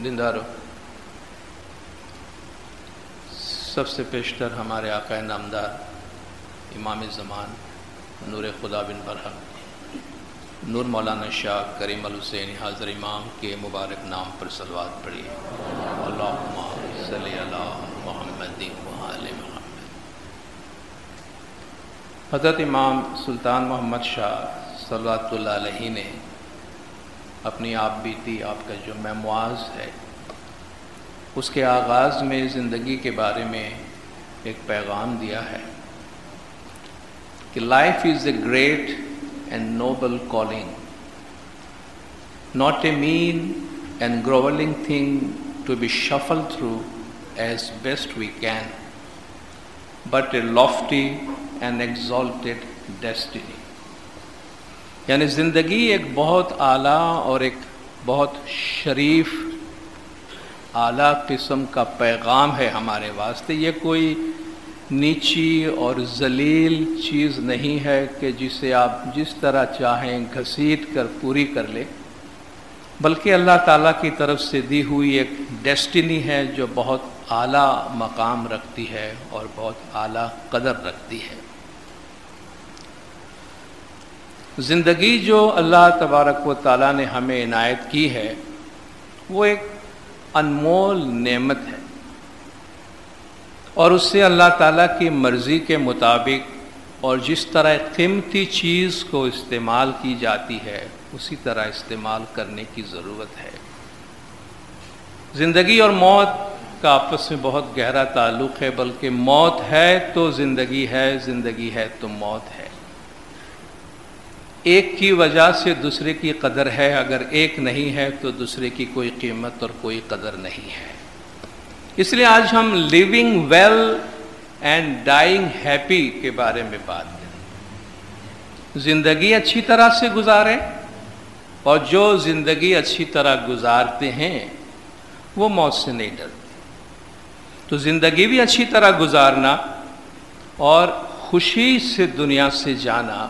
دیندارو، سب سے پیشتر ہمارے آقا نامدار امام زمان نور خدا بن برہم نور مولانا شاہ کریم الحسین حاضر امام کے مبارک نام پر صلوات پڑھیے۔ اللہم صلی علی محمد وآل محمد۔ حضرت امام سلطان محمد شاہ صلوات اللہ علیہ نے اپنی آپ بیتی، آپ کا جو میمواز ہے، اس کے آغاز میں زندگی کے بارے میں ایک پیغام دیا ہے کہ life is a great and Nobel calling, not a mean and groveling thing to be shuffled through as best we can, but a lofty and exalted destiny۔ یعنی زندگی ایک بہت اعلیٰ اور ایک بہت شریف اعلیٰ قسم کا پیغام ہے ہمارے واسطے۔ یہ کوئی نیچی اور ذلیل چیز نہیں ہے کہ جسے آپ جس طرح چاہیں گھسیٹ کر پوری کر لیں، بلکہ اللہ تعالیٰ کی طرف سے دی ہوئی ایک ڈیسٹنی ہے جو بہت اعلیٰ مقام رکھتی ہے اور بہت اعلیٰ قدر رکھتی ہے۔ زندگی جو اللہ تبارک و تعالیٰ نے ہمیں عنایت کی ہے وہ ایک انمول نعمت ہے، اور اس سے اللہ تعالیٰ کی مرضی کے مطابق اور جس طرح قیمتی چیز کو استعمال کی جاتی ہے اسی طرح استعمال کرنے کی ضرورت ہے۔ زندگی اور موت کا آپس میں بہت گہرا تعلق ہے، بلکہ موت ہے تو زندگی ہے، زندگی ہے تو موت ہے۔ ایک کی وجہ سے دوسرے کی قدر ہے، اگر ایک نہیں ہے تو دوسرے کی کوئی قیمت اور کوئی قدر نہیں ہے۔ اس لیے آج ہم living well and dying happy کے بارے میں بات کریں۔ زندگی اچھی طرح سے گزاریں، اور جو زندگی اچھی طرح گزارتے ہیں وہ موت سے نہیں ڈرتے۔ تو زندگی بھی اچھی طرح گزارنا اور خوشی سے دنیا سے جانا،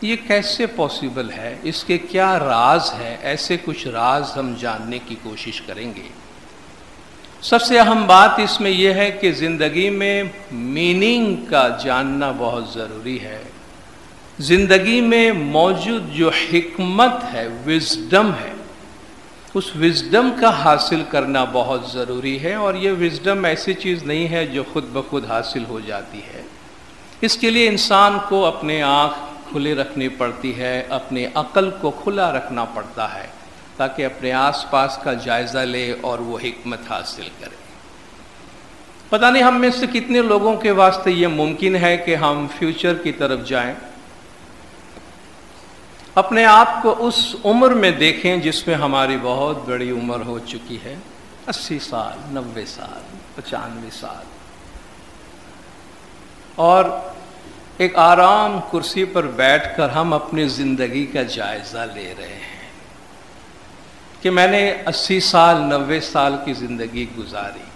یہ کیسے پاسبل ہے؟ اس کے کیا راز ہے؟ ایسے کچھ راز ہم جاننے کی کوشش کریں گے۔ سب سے اہم بات اس میں یہ ہے کہ زندگی میں میننگ کا جاننا بہت ضروری ہے۔ زندگی میں موجود جو حکمت ہے، وزڈم ہے، اس وزڈم کا حاصل کرنا بہت ضروری ہے، اور یہ وزڈم ایسی چیز نہیں ہے جو خود بخود حاصل ہو جاتی ہے۔ اس کے لیے انسان کو اپنے آنکھ کھلے رکھنی پڑتی ہے، اپنے عقل کو کھلا رکھنا پڑتا ہے، تاکہ اپنے آس پاس کا جائزہ لے اور وہ حکمت حاصل کرے۔ پتہ نہیں ہم میں سے کتنے لوگوں کے واسطے یہ ممکن ہے کہ ہم فیوچر کی طرف جائیں، اپنے آپ کو اس عمر میں دیکھیں جس میں ہماری بہت بڑی عمر ہو چکی ہے، 80 سال، 90 سال، 95 سال، اور ایک آرام کرسی پر بیٹھ کر ہم اپنی زندگی کا جائزہ لے رہے ہیں کہ میں نے 80 سال 90 سال کی زندگی گزاری۔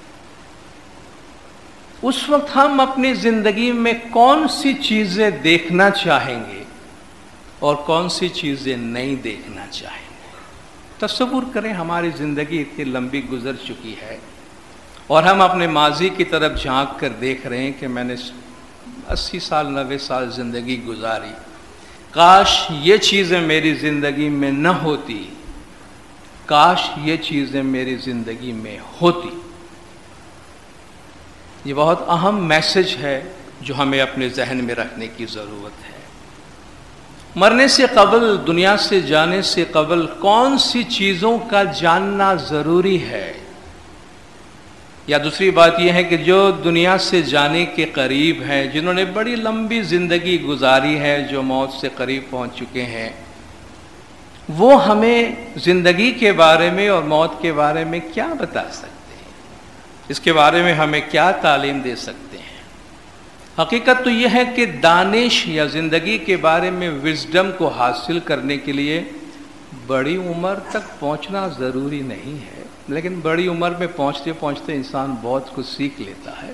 اس وقت ہم اپنی زندگی میں کون سی چیزیں دیکھنا چاہیں گے اور کون سی چیزیں نہیں دیکھنا چاہیں گے؟ تصور کریں ہماری زندگی اتنی لمبی گزر چکی ہے اور ہم اپنے ماضی کی طرف جھانک کر دیکھ رہے ہیں کہ میں نے 80 سال 90 سال زندگی گزاری، کاش یہ چیزیں میری زندگی میں نہ ہوتی، کاش یہ چیزیں میری زندگی میں ہوتی۔ یہ بہت اہم میسج ہے جو ہمیں اپنے ذہن میں رکھنے کی ضرورت ہے۔ مرنے سے قبل، دنیا سے جانے سے قبل کون سی چیزوں کا جاننا ضروری ہے؟ یا دوسری بات یہ ہے کہ جو دنیا سے جانے کے قریب ہیں، جنہوں نے بڑی لمبی زندگی گزاری ہے، جو موت سے قریب پہنچ چکے ہیں، وہ ہمیں زندگی کے بارے میں اور موت کے بارے میں کیا بتا سکتے ہیں؟ اس کے بارے میں ہمیں کیا تعلیم دے سکتے ہیں؟ حقیقت تو یہ ہے کہ دانش یا زندگی کے بارے میں وزڈم کو حاصل کرنے کے لیے بڑی عمر تک پہنچنا ضروری نہیں ہے، لیکن بڑی عمر میں پہنچتے پہنچتے انسان بہت کچھ سیکھ لیتا ہے۔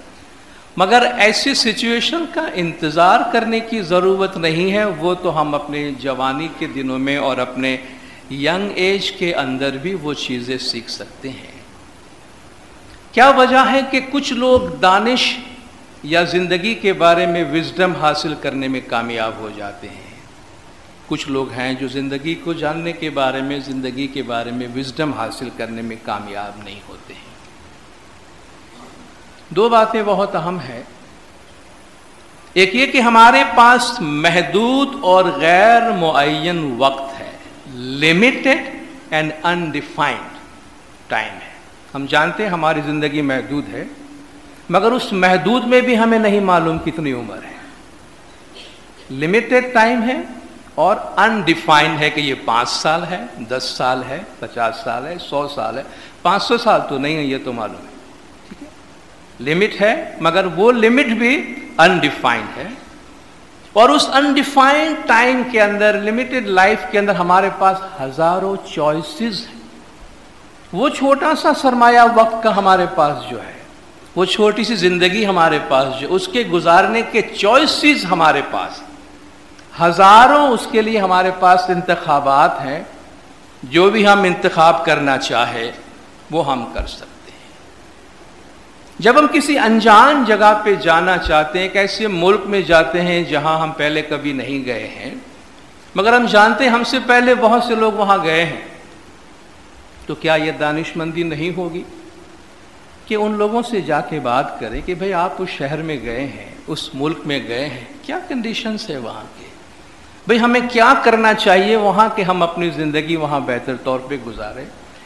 مگر ایسی سچویشن کا انتظار کرنے کی ضرورت نہیں ہے، وہ تو ہم اپنے جوانی کے دنوں میں اور اپنے ینگ ایج کے اندر بھی وہ چیزیں سیکھ سکتے ہیں۔ کیا وجہ ہے کہ کچھ لوگ دانش یا زندگی کے بارے میں وزڈم حاصل کرنے میں کامیاب ہو جاتے ہیں، کچھ لوگ ہیں جو زندگی کو جاننے کے بارے میں، زندگی کے بارے میں وزڈم حاصل کرنے میں کامیاب نہیں ہوتے ہیں۔ دو باتیں بہت اہم ہیں، ایک یہ کہ ہمارے پاس محدود اور غیر معین وقت ہے، لمیٹڈ اینڈ انڈیفائنڈ ٹائم ہے۔ ہم جانتے ہیں ہماری زندگی محدود ہے، مگر اس محدود میں بھی ہمیں نہیں معلوم کتنی عمر ہے۔ لمیٹڈ ٹائم ہے اور انڈیفائنڈ ہے کہ یہ 5 سال ہے، 10 سال ہے، 50 سال ہے، 100 سال ہے، 500 سال تو نہیں ہے، یہ تو معلوم ہے، ٹھیک ہے، لمٹ ہے، مگر وہ لمٹ بھی انڈیفائنڈ ہے۔ اور اس انڈیفائنڈ ٹائم کے اندر، لمیٹڈ لائف کے اندر ہمارے پاس ہزاروں چوائسز ہیں۔ وہ چھوٹا سا سرمایہ وقت کا ہمارے پاس جو ہے، وہ چھوٹی سی زندگی ہمارے پاس جو، اس کے گزارنے کے چوائسز ہمارے پاس ہزاروں، اس کے لیے ہمارے پاس انتخابات ہیں، جو بھی ہم انتخاب کرنا چاہے وہ ہم کر سکتے ہیں۔ جب ہم کسی انجان جگہ پہ جانا چاہتے ہیں، ایک ایسے ملک میں جاتے ہیں جہاں ہم پہلے کبھی نہیں گئے ہیں، مگر ہم جانتے ہیں ہم سے پہلے بہت سے لوگ وہاں گئے ہیں، تو کیا یہ دانش مندی نہیں ہوگی کہ ان لوگوں سے جا کے بات کریں کہ بھئی آپ اس شہر میں گئے ہیں، اس ملک میں گئے ہیں، کیا کنڈیشنز ہے وہاں کے، بھئی ہمیں کیا کرنا چاہیے وہاں کہ ہم اپنی زندگی وہاں بہتر طور پہ گزاریں،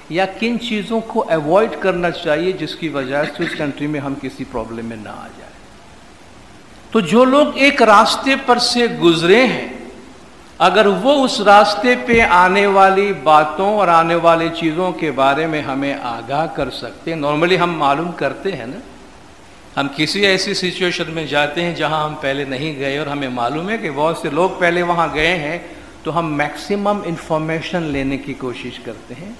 یا کن چیزوں کو ایوائڈ کرنا چاہیے جس کی وجہ سے اس کنٹری میں ہم کسی پرابلم میں نہ آ جائیں۔ تو جو لوگ ایک راستے پر سے گزرے ہیں، اگر وہ اس راستے پہ آنے والی باتوں اور آنے والی چیزوں کے بارے میں ہمیں آگاہ کر سکتے ہیں، نارملی ہم معلوم کرتے ہیں نا، ہم کسی ایسی سچویشن میں جاتے ہیں جہاں ہم پہلے نہیں گئے اور ہمیں معلوم ہے کہ بہت سے لوگ پہلے وہاں گئے ہیں، تو ہم میکسیمم انفارمیشن لینے کی کوشش کرتے ہیں،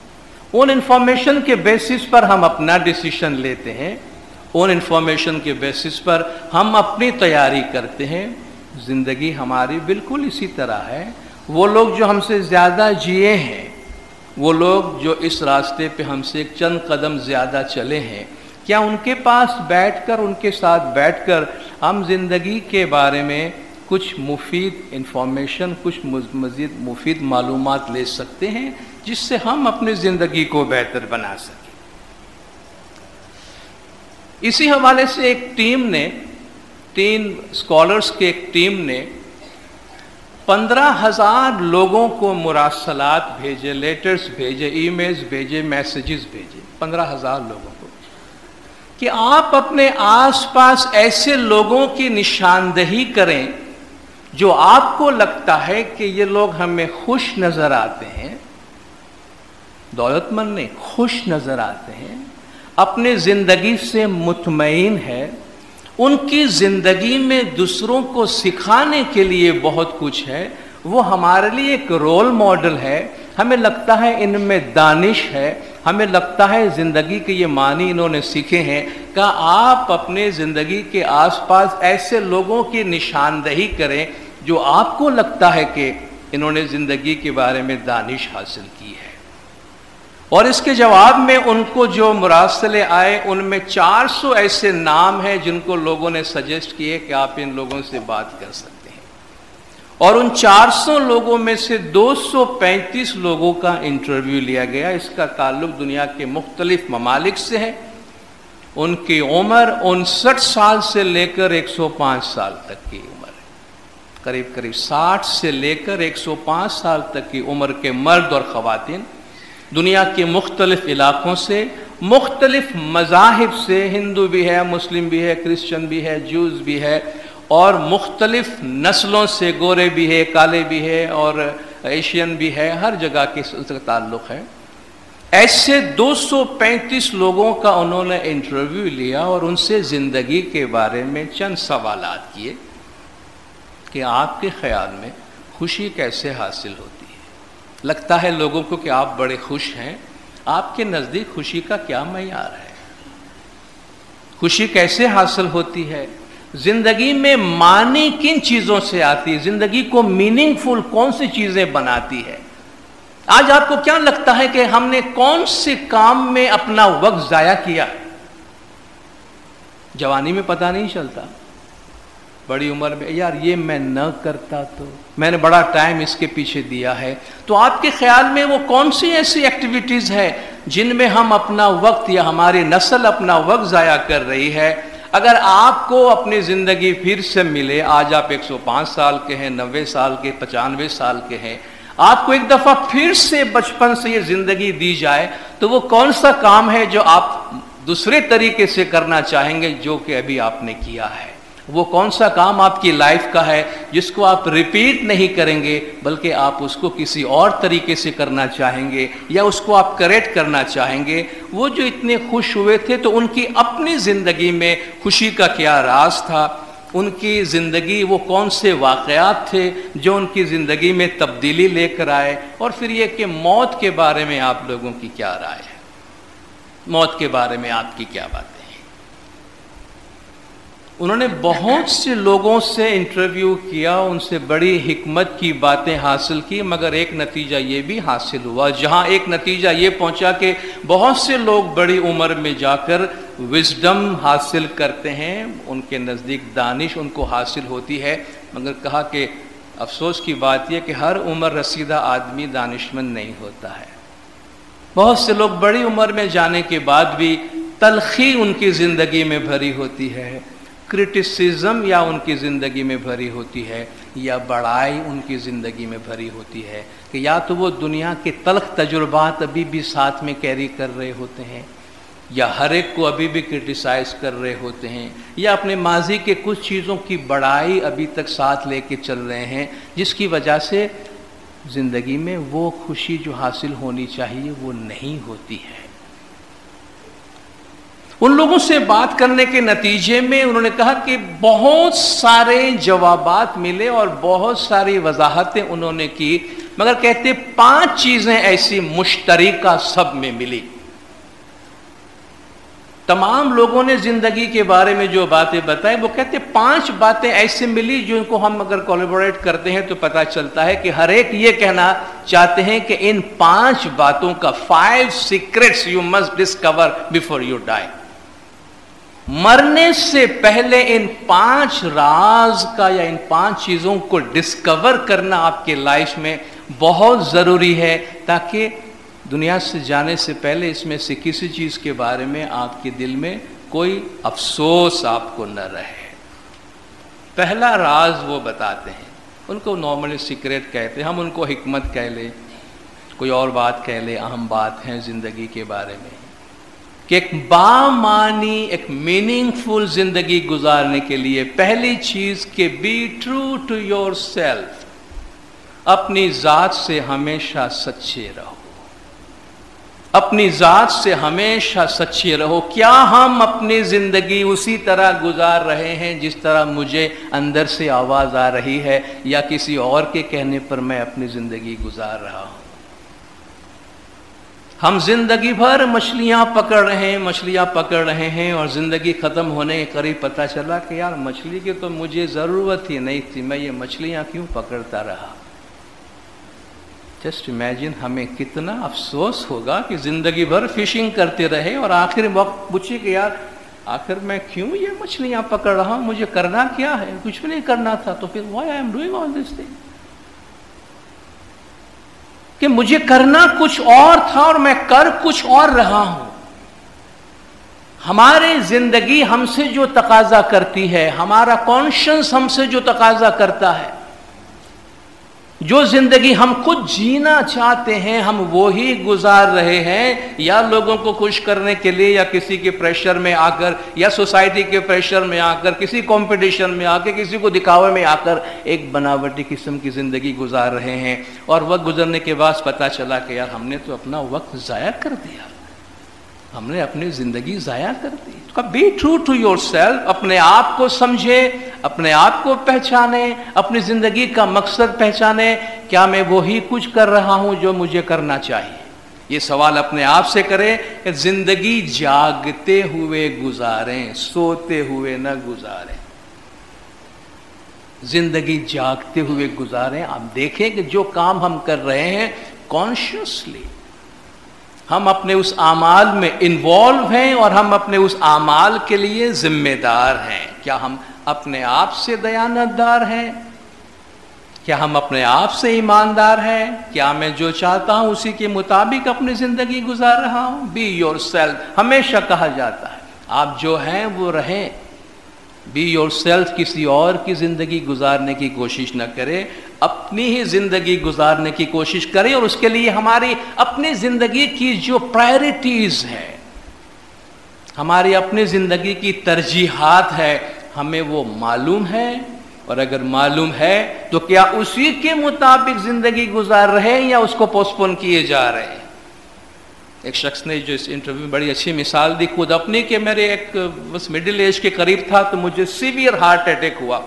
ان انفارمیشن کے بیسس پر ہم اپنا ڈیسیشن لیتے ہیں، ان انفارمیشن کے بیسس پر ہم اپنی تیاری کرتے ہیں۔ زندگی ہماری بالکل اسی طرح ہے۔ وہ لوگ جو ہم سے زیادہ جیے ہیں، وہ لوگ جو اس راستے پہ ہم سے ایک چند قدم زیادہ چلے ہیں، کیا ان کے پاس بیٹھ کر، ان کے ساتھ بیٹھ کر ہم زندگی کے بارے میں کچھ مفید انفارمیشن، کچھ مزید مفید معلومات لے سکتے ہیں جس سے ہم اپنی زندگی کو بہتر بنا سکیں؟ اسی حوالے سے ایک ٹیم نے، 3 اسکالرس کی ایک ٹیم نے 15,000 لوگوں کو مراسلات بھیجے، لیٹرز بھیجے، ای میلز بھیجے، میسیجز بھیجے، 15,000 لوگوں کو، کہ آپ اپنے آس پاس ایسے لوگوں کی نشاندہی کریں جو آپ کو لگتا ہے کہ یہ لوگ ہمیں خوش نظر آتے ہیں، دولت مند نہیں، خوش نظر آتے ہیں، اپنے زندگی سے مطمئن ہے، ان کی زندگی میں دوسروں کو سکھانے کے لیے بہت کچھ ہے، وہ ہمارے لیے ایک رول ماڈل ہے، ہمیں لگتا ہے ان میں دانش ہے، ہمیں لگتا ہے زندگی کے یہ معنی انہوں نے سیکھے ہیں، کہ آپ اپنے زندگی کے آس پاس ایسے لوگوں کی نشاندہی کریں جو آپ کو لگتا ہے کہ انہوں نے زندگی کے بارے میں دانش حاصل کی ہے۔ اور اس کے جواب میں ان کو جو مراسلے آئے، ان میں 400 ایسے نام ہیں جن کو لوگوں نے سجیسٹ کیے کہ آپ ان لوگوں سے بات کر سکتے ہیں، اور ان 400 لوگوں میں سے 235 لوگوں کا انٹرویو لیا گیا۔ اس کا تعلق دنیا کے مختلف ممالک سے ہے۔ ان کی عمر 59 سال سے لے کر 105 سال تک کی عمر ہے، قریب 60 سے لے کر 105 سال تک کی عمر کے مرد اور خواتین دنیا کے مختلف علاقوں سے، مختلف مذاہب سے، ہندو بھی ہے، مسلم بھی ہے، کرسچن بھی ہے، جوز بھی ہے، اور مختلف نسلوں سے، گورے بھی ہے، کالے بھی ہے، اور ایشین بھی ہے، ہر جگہ کے اس کا تعلق ہے۔ ایسے 235 لوگوں کا انہوں نے انٹرویو لیا اور ان سے زندگی کے بارے میں چند سوالات کیے کہ آپ کے خیال میں خوشی کیسے حاصل ہوتی ہے؟ لگتا ہے لوگوں کو کہ آپ بڑے خوش ہیں، آپ کے نزدیک خوشی کا کیا معیار ہے؟ خوشی کیسے حاصل ہوتی ہے؟ زندگی میں معنی کن چیزوں سے آتی ہے؟ زندگی کو میننگ فل کون سی چیزیں بناتی ہے؟ آج آپ کو کیا لگتا ہے کہ ہم نے کون سے کام میں اپنا وقت ضائع کیا؟ جوانی میں پتہ نہیں چلتا، بڑی عمر میں یار یہ میں نہ کرتا تو میں نے بڑا ٹائم اس کے پیچھے دیا ہے. تو آپ کے خیال میں وہ کون سی ایسی ایکٹیویٹیز ہے جن میں ہم اپنا وقت یا ہماری نسل اپنا وقت ضائع کر رہی ہے؟ اگر آپ کو اپنی زندگی پھر سے ملے، آج آپ 105 سال کے ہیں، 90 سال کے، 95 سال کے ہیں، آپ کو ایک دفعہ پھر سے بچپن سے یہ زندگی دی جائے تو وہ کون سا کام ہے جو آپ دوسرے طریقے سے کرنا چاہیں گے جو کہ ابھی آپ نے کیا ہے؟ وہ کون سا کام آپ کی لائف کا ہے جس کو آپ ریپیٹ نہیں کریں گے بلکہ آپ اس کو کسی اور طریقے سے کرنا چاہیں گے یا اس کو آپ کریکٹ کرنا چاہیں گے؟ وہ جو اتنے خوش ہوئے تھے تو ان کی اپنی زندگی میں خوشی کا کیا راز تھا؟ ان کی زندگی وہ کون سے واقعات تھے جو ان کی زندگی میں تبدیلی لے کر آئے؟ اور پھر یہ کہ موت کے بارے میں آپ لوگوں کی کیا رائے ہے؟ موت کے بارے میں آپ کی کیا باتیں ہیں؟ انہوں نے بہت سے لوگوں سے انٹرویو کیا، ان سے بڑی حکمت کی باتیں حاصل کی، مگر ایک نتیجہ یہ بھی حاصل ہوا، جہاں ایک نتیجہ یہ پہنچا کہ بہت سے لوگ بڑی عمر میں جا کر وزڈم حاصل کرتے ہیں، ان کے نزدیک دانش ان کو حاصل ہوتی ہے، مگر کہا کہ افسوس کی بات یہ کہ ہر عمر رسیدہ آدمی دانشمند نہیں ہوتا ہے. بہت سے لوگ بڑی عمر میں جانے کے بعد بھی تلخی ان کی زندگی میں بھری ہوتی ہے، کرٹیسزم یا ان کی زندگی میں بھری ہوتی ہے، یا بڑائی ان کی زندگی میں بھری ہوتی ہے کہ یا تو وہ دنیا کے تلخ تجربات ابھی بھی ساتھ میں کیری کر رہے ہوتے ہیں، یا ہر ایک کو ابھی بھی کرٹیسائز کر رہے ہوتے ہیں، یا اپنے ماضی کے کچھ چیزوں کی بڑائی ابھی تک ساتھ لے کے چل رہے ہیں، جس کی وجہ سے زندگی میں وہ خوشی جو حاصل ہونی چاہیے وہ نہیں ہوتی ہے. ان لوگوں سے بات کرنے کے نتیجے میں انہوں نے کہا کہ بہت سارے جوابات ملے اور بہت ساری وضاحتیں انہوں نے کی، مگر کہتے 5 چیزیں ایسی مشترکہ سب میں ملی. تمام لوگوں نے زندگی کے بارے میں جو باتیں بتائیں، وہ کہتے 5 باتیں ایسے ملی جن کو ہم اگر کولیبوریٹ کرتے ہیں تو پتہ چلتا ہے کہ ہر ایک یہ کہنا چاہتے ہیں کہ ان 5 باتوں کا 5 secrets you must discover before you die. مرنے سے پہلے ان 5 راز کا یا ان 5 چیزوں کو ڈسکور کرنا آپ کے لائف میں بہت ضروری ہے، تاکہ دنیا سے جانے سے پہلے اس میں سے کسی چیز کے بارے میں آپ کے دل میں کوئی افسوس آپ کو نہ رہے. پہلا راز وہ بتاتے ہیں، ان کو نارملی سیکریٹ کہتے ہیں، ہم ان کو حکمت کہہ لیں، کوئی اور بات کہہ لیں، اہم بات ہے زندگی کے بارے میں کہ ایک بامعنی، ایک میننگ فل زندگی گزارنے کے لیے پہلی چیز کہ be true to yourself, اپنی ذات سے ہمیشہ سچے رہو، اپنی ذات سے ہمیشہ سچے رہو. کیا ہم اپنی زندگی اسی طرح گزار رہے ہیں جس طرح مجھے اندر سے آواز آ رہی ہے، یا کسی اور کے کہنے پر میں اپنی زندگی گزار رہا ہوں؟ ہم زندگی بھر مچھلیاں پکڑ رہے ہیں اور زندگی ختم ہونے کے قریب پتہ چلا کہ یار مچھلی کی تو مجھے ضرورت ہی نہیں تھی، میں یہ مچھلیاں کیوں پکڑتا رہا. جسٹ امیجن ہمیں کتنا افسوس ہوگا کہ زندگی بھر فشنگ کرتے رہے اور آخر وقت پوچھے کہ یار آخر میں کیوں یہ مچھلیاں پکڑ رہا ہوں، مجھے کرنا کیا ہے؟ کچھ بھی نہیں کرنا تھا، تو پھر why I'm doing all this thing, کہ مجھے کرنا کچھ اور تھا اور میں کر کچھ اور رہا ہوں. ہماری زندگی ہم سے جو تقاضا کرتی ہے، ہمارا کانشنس ہم سے جو تقاضا کرتا ہے، جو زندگی ہم خود جینا چاہتے ہیں ہم وہی گزار رہے ہیں، یا لوگوں کو خوش کرنے کے لیے، یا کسی کے پریشر میں آ کر، یا سوسائٹی کے پریشر میں آ کر، کسی کمپٹیشن میں آ کے، کسی کو دکھاوے میں آ کر ایک بناوٹی قسم کی زندگی گزار رہے ہیں. اور وقت گزرنے کے بعد پتہ چلا کہ یار ہم نے تو اپنا وقت ضائع کر دیا، ہم نے اپنی زندگی ضائع کر دی. Be true to yourself, اپنے آپ کو سمجھے، اپنے آپ کو پہچانے، اپنی زندگی کا مقصد پہچانے. کیا میں وہی کچھ کر رہا ہوں جو مجھے کرنا چاہیے؟ یہ سوال اپنے آپ سے کریں کہ زندگی جاگتے ہوئے گزاریں، سوتے ہوئے نہ گزاریں. زندگی جاگتے ہوئے گزاریں. آپ دیکھیں کہ جو کام ہم کر رہے ہیں کانشیسلی ہم اپنے اس اعمال میں انوالو ہیں اور ہم اپنے اس اعمال کے لیے ذمہ دار ہیں. کیا ہم اپنے آپ سے دیانتدار ہیں؟ کیا ہم اپنے آپ سے ایماندار ہیں؟ کیا میں جو چاہتا ہوں اسی کے مطابق اپنی زندگی گزار رہا ہوں؟ بی یور سیلف ہمیشہ کہا جاتا ہے، آپ جو ہیں وہ رہیں. بی یور سیلف، کسی اور کی زندگی گزارنے کی کوشش نہ کرے، اپنی ہی زندگی گزارنے کی کوشش کرے. اور اس کے لیے ہماری اپنی زندگی کی جو پرائرٹیز ہے، ہماری اپنی زندگی کی ترجیحات ہے، ہمیں وہ معلوم ہے. اور اگر معلوم ہے تو کیا اسی کے مطابق زندگی گزار رہے ہیں یا اس کو پوسٹپون کیے جا رہے ہیں؟ ایک شخص نے جو اس انٹرویو میں بڑی اچھی مثال دی خود اپنی، کہ میرے ایک بس مڈل ایج کے قریب تھا تو مجھے سیویئر ہارٹ اٹیک ہوا،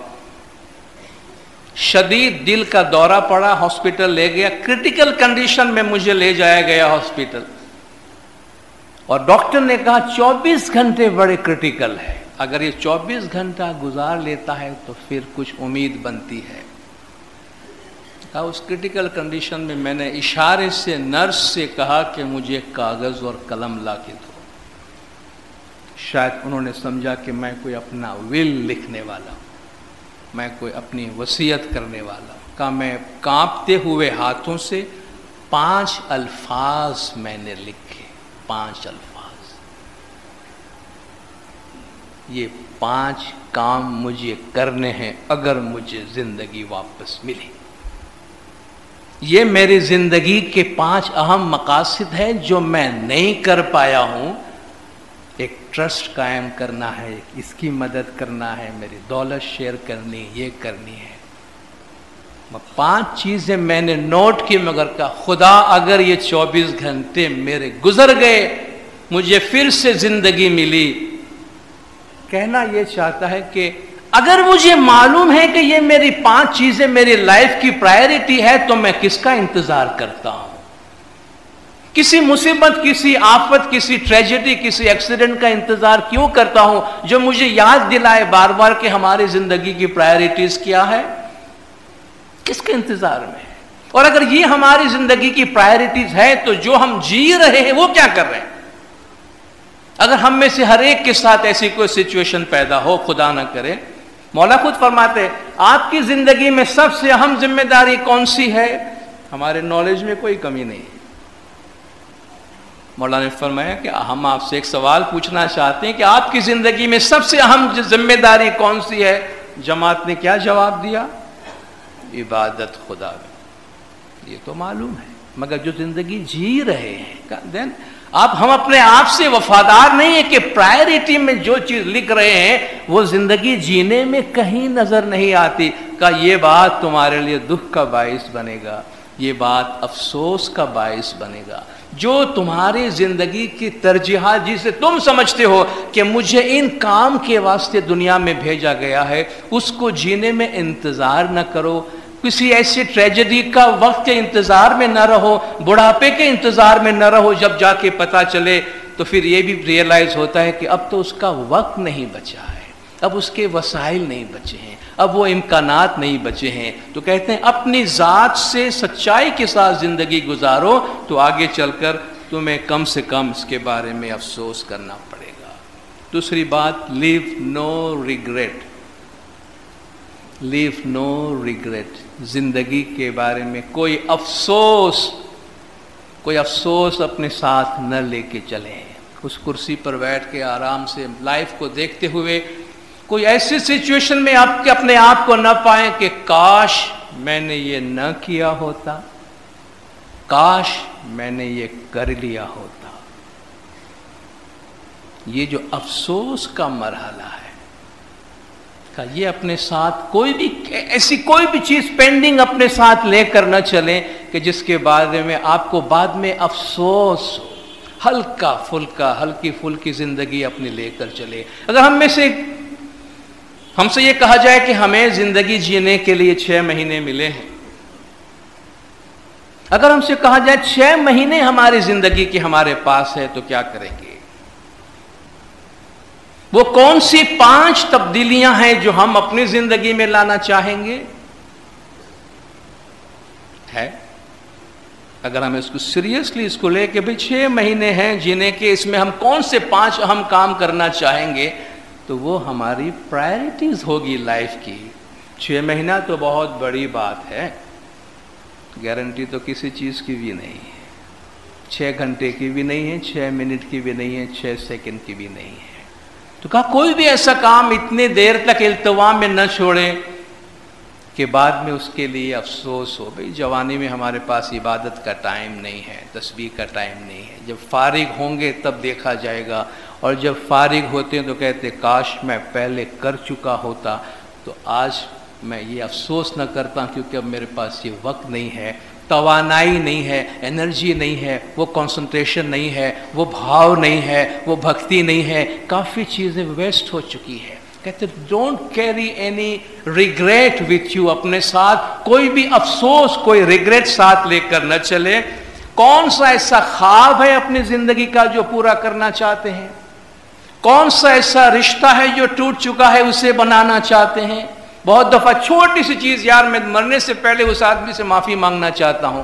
شدید دل کا دورہ پڑا، ہاسپٹل لے گیا، کریٹیکل کنڈیشن میں مجھے لے جایا گیا ہاسپٹل، اور ڈاکٹر نے کہا 24 گھنٹے بڑے کریٹیکل ہے، اگر یہ 24 گھنٹہ گزار لیتا ہے تو پھر کچھ امید بنتی ہے. اس کریٹیکل کنڈیشن میں نے اشارے سے نرس سے کہا کہ مجھے کاغذ اور قلم لا کے دو. شاید انہوں نے سمجھا کہ میں کوئی اپنا ول لکھنے والا ہوں، میں کوئی اپنی وصیت کرنے والا ہوں. کہا میں کانپتے ہوئے ہاتھوں سے 5 الفاظ میں نے لکھے، 5 الفاظ. یہ 5 کام مجھے کرنے ہیں اگر مجھے زندگی واپس ملی. یہ میری زندگی کے 5 اہم مقاصد ہیں جو میں نہیں کر پایا ہوں. ایک ٹرسٹ قائم کرنا ہے، اس کی مدد کرنا ہے، میری دولت شیئر کرنی، یہ کرنی ہے. 5 چیزیں میں نے نوٹ کی، مگر کہا خدا اگر یہ 24 گھنٹے میرے گزر گئے، مجھے پھر سے زندگی ملی. کہنا یہ چاہتا ہے کہ اگر مجھے معلوم ہے کہ یہ میری 5 چیزیں میری لائف کی پرائرٹی ہے تو میں کس کا انتظار کرتا ہوں؟ کسی مصیبت، کسی آفت، کسی ٹریجڈی، کسی ایکسیڈنٹ کا انتظار کیوں کرتا ہوں جو مجھے یاد دلائے بار بار کہ ہماری زندگی کی پرائرٹیز کیا ہے؟ کس کے انتظار میں ہے؟ اور اگر یہ ہماری زندگی کی پرائرٹیز ہے تو جو ہم جی رہے ہیں وہ کیا کر رہے ہیں؟ اگر ہم میں سے ہر ایک کے ساتھ ایسی کوئی سچویشن پیدا ہو، خدا نہ کرے، مولا خود فرماتے آپ کی زندگی میں سب سے اہم ذمہ داری کون سی ہے؟ ہمارے نالج میں کوئی کمی نہیں ہے. مولا نے فرمایا کہ ہم آپ سے ایک سوال پوچھنا چاہتے ہیں کہ آپ کی زندگی میں سب سے اہم ذمہ داری کون سی ہے؟ جماعت نے کیا جواب دیا؟ عبادت خدا میں. یہ تو معلوم ہے، مگر جو زندگی جی رہے ہیں دین آپ ہم اپنے آپ سے وفادار نہیں ہیں کہ پرائرٹی میں جو چیز لکھ رہے ہیں وہ زندگی جینے میں کہیں نظر نہیں آتی. کہ یہ بات تمہارے لیے دکھ کا باعث بنے گا، یہ بات افسوس کا باعث بنے گا. جو تمہاری زندگی کی ترجیحات جسے تم سمجھتے ہو کہ مجھے ان کام کے واسطے دنیا میں بھیجا گیا ہے، اس کو جینے میں انتظار نہ کرو. کسی ایسی ٹریجڈی کا وقت کے انتظار میں نہ رہو، بڑھاپے کے انتظار میں نہ رہو. جب جا کے پتہ چلے تو پھر یہ بھی ریئلائز ہوتا ہے کہ اب تو اس کا وقت نہیں بچا ہے، اب اس کے وسائل نہیں بچے ہیں، اب وہ امکانات نہیں بچے ہیں. تو کہتے ہیں اپنی ذات سے سچائی کے ساتھ زندگی گزارو تو آگے چل کر تمہیں کم سے کم اس کے بارے میں افسوس کرنا پڑے گا. دوسری بات، لیو نو ریگریٹ. لیو نو ریگریٹ. زندگی کے بارے میں کوئی افسوس اپنے ساتھ نہ لے کے چلیں. اس کرسی پر بیٹھ کے آرام سے لائف کو دیکھتے ہوئے کوئی ایسی سچویشن میں آپ کے اپنے آپ کو نہ پائیں کہ کاش میں نے یہ نہ کیا ہوتا، کاش میں نے یہ کر لیا ہوتا. یہ جو افسوس کا مرحلہ ہے، یہ اپنے ساتھ کوئی بھی ایسی کوئی بھی چیز پینڈنگ اپنے ساتھ لے کر نہ چلیں کہ جس کے بارے میں آپ کو بعد میں افسوس ہو. ہلکی پھلکی زندگی اپنی لے کر چلے. اگر ہم سے یہ کہا جائے کہ ہمیں زندگی جینے کے لیے 6 مہینے ملے ہیں، اگر ہم سے کہا جائے 6 مہینے ہماری زندگی کے ہمارے پاس ہے تو کیا کریں گے؟ وہ کون سی 5 تبدیلیاں ہیں جو ہم اپنی زندگی میں لانا چاہیں گے؟ ہے اگر ہم اس کو سیریسلی اس کو لے کے بھی 6 مہینے ہیں جینے کے، اس میں ہم کون سے 5 اہم کام کرنا چاہیں گے، تو وہ ہماری پرائرٹیز ہوگی لائف کی۔ 6 مہینہ تو بہت بڑی بات ہے، گارنٹی تو کسی چیز کی بھی نہیں ہے، 6 گھنٹے کی بھی نہیں ہے، 6 منٹ کی بھی نہیں ہے، 6 سیکنڈ کی بھی نہیں ہے۔ تو کہا کوئی بھی ایسا کام اتنے دیر تک التوا میں نہ چھوڑے کہ بعد میں اس کے لیے افسوس ہو۔ بھئی جوانی میں ہمارے پاس عبادت کا ٹائم نہیں ہے، تسبیح کا ٹائم نہیں ہے، جب فارغ ہوں گے تب دیکھا جائے گا، اور جب فارغ ہوتے ہیں تو کہتے کاش میں پہلے کر چکا ہوتا، تو آج میں یہ افسوس نہ کرتا کیونکہ اب میرے پاس یہ وقت نہیں ہے، توانائی نہیں ہے، انرجی نہیں ہے، وہ کنسنٹریشن نہیں ہے، وہ بھاؤ نہیں ہے، وہ بھکتی نہیں ہے، کافی چیزیں ویسٹ ہو چکی ہے۔ کہتے don't carry any regret with you, اپنے ساتھ کوئی بھی افسوس، کوئی ریگریٹ ساتھ لے کر نہ چلے۔ کون سا ایسا خواب ہے اپنی زندگی کا جو پورا کرنا چاہتے ہیں؟ کون سا ایسا رشتہ ہے جو ٹوٹ چکا ہے اسے بنانا چاہتے ہیں؟ بہت دفعہ چھوٹی سی چیز، یار میں مرنے سے پہلے اس آدمی سے معافی مانگنا چاہتا ہوں،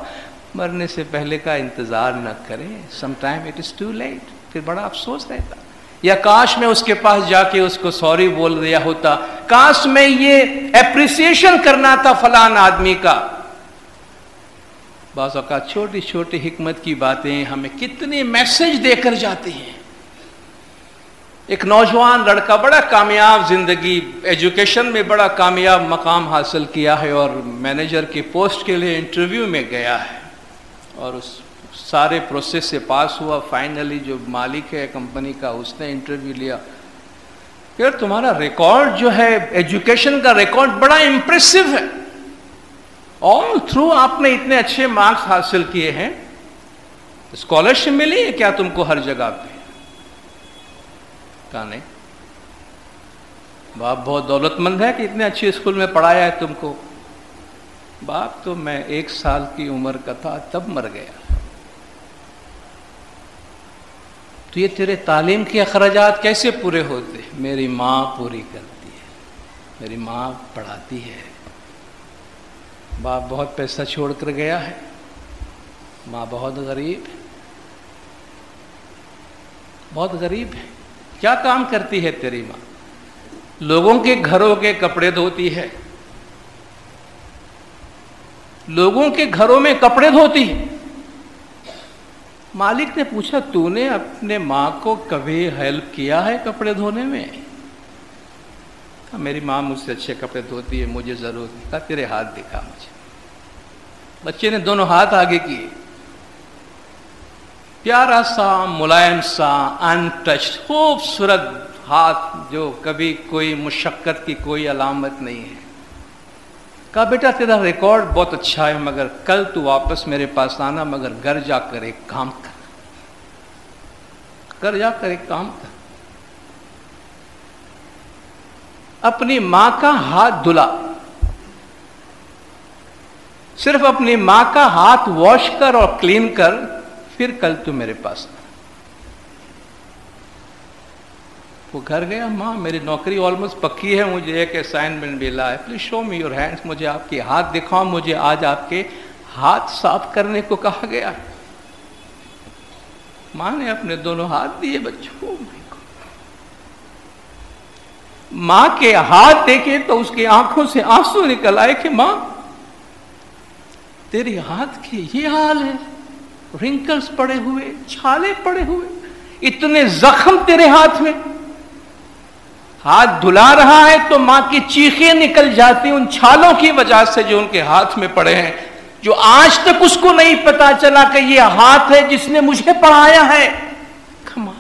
مرنے سے پہلے کا انتظار نہ کریں، some time it is too late, پھر بڑا افسوس رہتا۔ یا کاش میں اس کے پاس جا کے اس کو سوری بول دیا ہوتا، کاش میں یہ اپریسیشن کرنا تھا فلان آدمی کا۔ بعض اوقات چھوٹی چھوٹی حکمت کی باتیں ہمیں کتنے میسج دے کر جاتے ہیں۔ ایک نوجوان لڑکا بڑا کامیاب زندگی، ایجوکیشن میں بڑا کامیاب مقام حاصل کیا ہے، اور مینیجر کی پوسٹ کے لیے انٹرویو میں گیا ہے، اور اس سارے پروسیس سے پاس ہوا۔ فائنلی جو مالک ہے کمپنی کا، اس نے انٹرویو لیا، پھر تمہارا ریکارڈ جو ہے ایجوکیشن کا ریکارڈ بڑا امپریسو ہے، آل تھرو آپ نے اتنے اچھے مارکس حاصل کیے ہیں، اسکالرشپ ملی ہے کیا تم کو ہر جگہ پہ؟ کہا نہیں، باپ بہت دولت مند ہے کہ اتنے اچھے اسکول میں پڑھایا ہے تم کو۔ باپ تو میں 1 سال کی عمر کا تھا تب مر گیا، تو یہ تیرے تعلیم کے اخراجات کیسے پورے ہوتے؟ میری ماں پوری کرتی ہے، میری ماں پڑھاتی ہے۔ باپ بہت پیسہ چھوڑ کر گیا ہے، ماں بہت غریب ہے، بہت غریب ہے۔ کیا کام کرتی ہے تیری ماں؟ لوگوں کے گھروں کے کپڑے دھوتی ہے، لوگوں کے گھروں میں کپڑے دھوتی ہے۔ مالک نے پوچھا تو نے اپنے ماں کو کبھی ہیلپ کیا ہے کپڑے دھونے میں؟ میری ماں مجھ سے اچھے کپڑے دھوتی ہے، مجھے ضرورت نہیں۔ کہا تیرے ہاتھ دکھا مجھے۔ بچے نے دونوں ہاتھ آگے کیے، پیارا سا، ملائم سا، ان ٹچڈ، خوبصورت ہاتھ جو کبھی کوئی مشقت کی کوئی علامت نہیں ہے۔ کہا بیٹا تیرا ریکارڈ بہت اچھا ہے، مگر کل تو واپس میرے پاس آنا، مگر گھر جا کر ایک کام کر، گھر جا کر ایک کام کر، اپنی ماں کا ہاتھ دھلا، صرف اپنی ماں کا ہاتھ واش کر اور کلین کر، پھر کل تو میرے پاس آنا۔ وہ گھر گیا، ماں میری نوکری آلموسٹ پکی ہے، مجھے ایک اسائنمنٹ ملا ہے، please show me your hands, مجھے آپ کے ہاتھ دکھاؤ، مجھے آج آپ کے ہاتھ صاف کرنے کو کہا گیا۔ ماں نے اپنے دونوں ہاتھ دیے بچوں کو، ماں کے ہاتھ دیکھے تو اس کی آنکھوں سے آنسو نکل آئے کہ ماں تیرے ہاتھ کی یہ حال ہے، رنکلز پڑے ہوئے، چھالے پڑے ہوئے، اتنے زخم تیرے ہاتھ میں۔ ہاتھ دھلا رہا ہے تو ماں کی چیخیں نکل جاتی ان چھالوں کی وجہ سے جو ان کے ہاتھ میں پڑے ہیں، جو آج تک اس کو نہیں پتا چلا کہ یہ ہاتھ ہے جس نے مجھے پڑھایا ہے۔ کما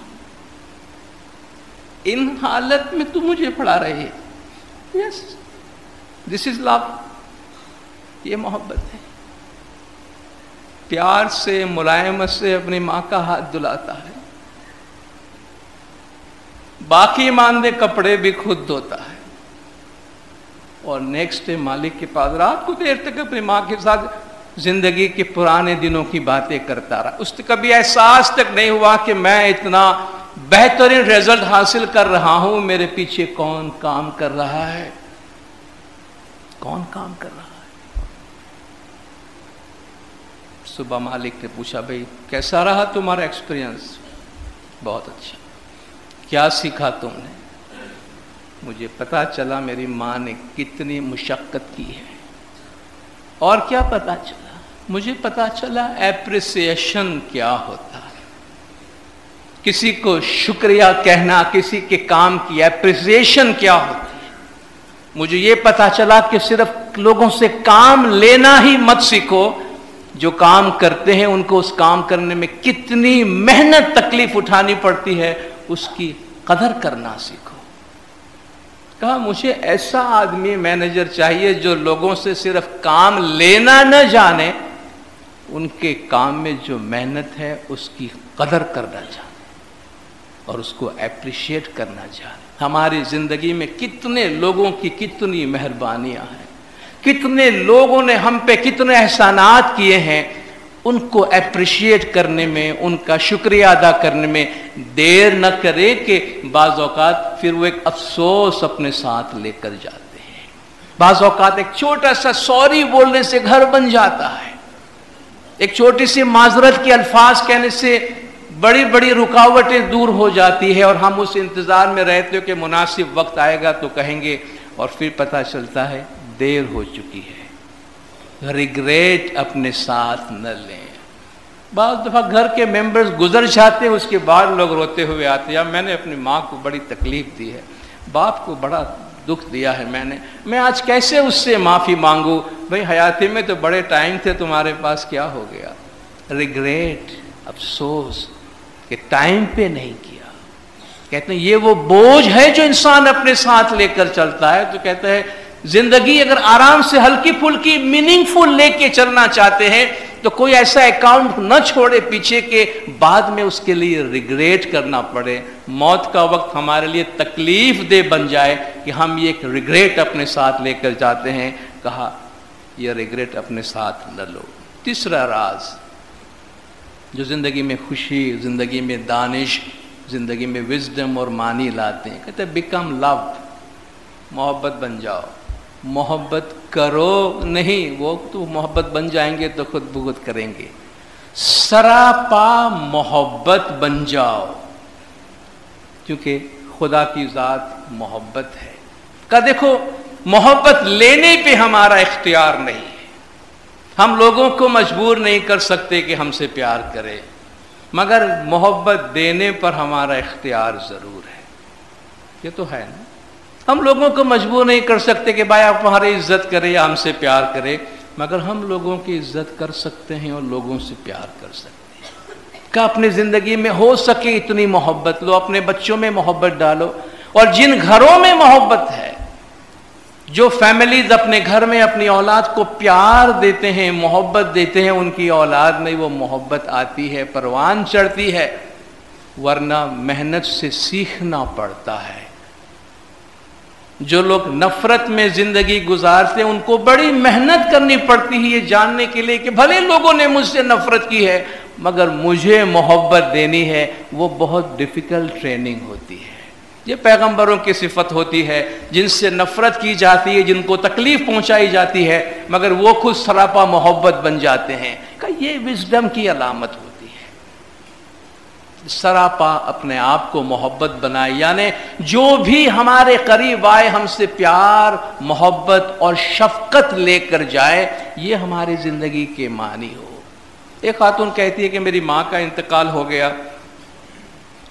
ان حالت میں تو مجھے پڑھا رہی ہے۔ یس، دس از لو، یہ محبت ہے۔ پیار سے، ملائمت سے اپنی ماں کا ہاتھ دھلاتا ہے، باقی ماندے کپڑے بھی خود دھوتا ہے، اور نیکسٹ ڈے مالک کے پاس رات کو دیر تک اپنی ماں کے ساتھ زندگی کے پرانے دنوں کی باتیں کرتا رہا۔ اس سے کبھی احساس تک نہیں ہوا کہ میں اتنا بہترین رزلٹ حاصل کر رہا ہوں، میرے پیچھے کون کام کر رہا ہے، کون کام کر رہا ہے۔ صبح مالک نے پوچھا بھائی کیسا رہا تمہارا ایکسپیرینس؟ بہت اچھا. کیا سیکھا تم نے؟ مجھے پتا چلا میری ماں نے کتنی مشقت کی ہے. اور کیا پتا چلا؟ مجھے پتا چلا اپریسیشن کیا ہوتا ہے. کسی کو شکریہ کہنا، کسی کے کام کی اپریسیشن کیا ہوتی ہے. مجھے یہ پتا چلا کہ صرف لوگوں سے کام لینا ہی مت سیکھو، جو کام کرتے ہیں ان کو اس کام کرنے میں کتنی محنت تکلیف اٹھانی پڑتی ہے اس کی قدر کرنا سیکھو. کہا مجھے ایسا آدمی مینیجر چاہیے جو لوگوں سے صرف کام لینا نہ جانے، ان کے کام میں جو محنت ہے اس کی قدر کرنا جانے اور اس کو اپریشیٹ کرنا جانے. ہماری زندگی میں کتنے لوگوں کی کتنی مہربانیاں ہیں، کتنے لوگوں نے ہم پہ کتنے احسانات کیے ہیں، ان کو اپریشیٹ کرنے میں، ان کا شکریہ ادا کرنے میں دیر نہ کرے کہ بعض اوقات پھر وہ ایک افسوس اپنے ساتھ لے کر جاتے ہیں. بعض اوقات ایک چھوٹا سا سوری بولنے سے گھر بن جاتا ہے، ایک چھوٹی سی معذرت کے الفاظ کہنے سے بڑی بڑی رکاوٹیں دور ہو جاتی ہے، اور ہم اس انتظار میں رہتے ہو کہ مناسب وقت آئے گا تو کہیں گے، اور پھر پتہ چلتا ہے دیر ہو چکی ہے. ریگریٹ اپنے ساتھ نہ لیں. بعض دفعہ گھر کے ممبرز گزر جاتے ہیں، اس کے بعد لوگ روتے ہوئے آتے ہیں، یا میں نے اپنی ماں کو بڑی تکلیف دی ہے، باپ کو بڑا دکھ دیا ہے میں آج کیسے اس سے معافی مانگوں؟ بھئی حیاتی میں تو بڑے ٹائم تھے تمہارے پاس، کیا ہو گیا؟ ریگریٹ، افسوس کہ ٹائم پہ نہیں کیا. کہتے ہیں یہ وہ بوجھ ہے جو انسان اپنے ساتھ لے کر چلتا ہے. تو کہتا ہے زندگی اگر آرام سے ہلکی پھلکی میننگ فل لے کے چلنا چاہتے ہیں تو کوئی ایسا اکاؤنٹ نہ چھوڑے پیچھے کے بعد میں اس کے لیے ریگریٹ کرنا پڑے. موت کا وقت ہمارے لیے تکلیف دہ بن جائے کہ ہم یہ ایک ریگریٹ اپنے ساتھ لے کر جاتے ہیں. کہا یہ ریگریٹ اپنے ساتھ نہ لو. تیسرا راز جو زندگی میں خوشی، زندگی میں دانش، زندگی میں وزڈم اور معنی لاتے ہیں، کہتے ہیں بیکم لو. محبت بن جاؤ. محبت کرو نہیں، وہ تو محبت بن جائیں گے تو خود بخود کریں گے. سراپا محبت بن جاؤ، کیونکہ خدا کی ذات محبت ہے. کہ دیکھو محبت لینے پہ ہمارا اختیار نہیں ہے. ہم لوگوں کو مجبور نہیں کر سکتے کہ ہم سے پیار کرے، مگر محبت دینے پر ہمارا اختیار ضرور ہے. یہ تو ہے نا. ہم لوگوں کو مجبور نہیں کر سکتے کہ بھائی آپ ہماری عزت کرے یا ہم سے پیار کرے، مگر ہم لوگوں کی عزت کر سکتے ہیں اور لوگوں سے پیار کر سکتے ہیں. کہ اپنی زندگی میں ہو سکے اتنی محبت لو. اپنے بچوں میں محبت ڈالو. اور جن گھروں میں محبت ہے، جو فیملیز اپنے گھر میں اپنی اولاد کو پیار دیتے ہیں، محبت دیتے ہیں، ان کی اولاد میں وہ محبت آتی ہے، پروان چڑھتی ہے. ورنہ محنت سے سیکھنا پڑتا ہے. جو لوگ نفرت میں زندگی گزارتے ہیں ان کو بڑی محنت کرنی پڑتی ہے یہ جاننے کے لیے کہ بھلے لوگوں نے مجھ سے نفرت کی ہے مگر مجھے محبت دینی ہے. وہ بہت ڈیفیکلٹ ٹریننگ ہوتی ہے. یہ پیغمبروں کی صفت ہوتی ہے، جن سے نفرت کی جاتی ہے، جن کو تکلیف پہنچائی جاتی ہے، مگر وہ خود سراپا محبت بن جاتے ہیں. کہ یہ وزڈم کی علامت ہوتی ہے. سراپا اپنے آپ کو محبت بنائے، یعنی جو بھی ہمارے قریب آئے ہم سے پیار، محبت اور شفقت لے کر جائے، یہ ہماری زندگی کے معنی ہو. ایک خاتون کہتی ہے کہ میری ماں کا انتقال ہو گیا.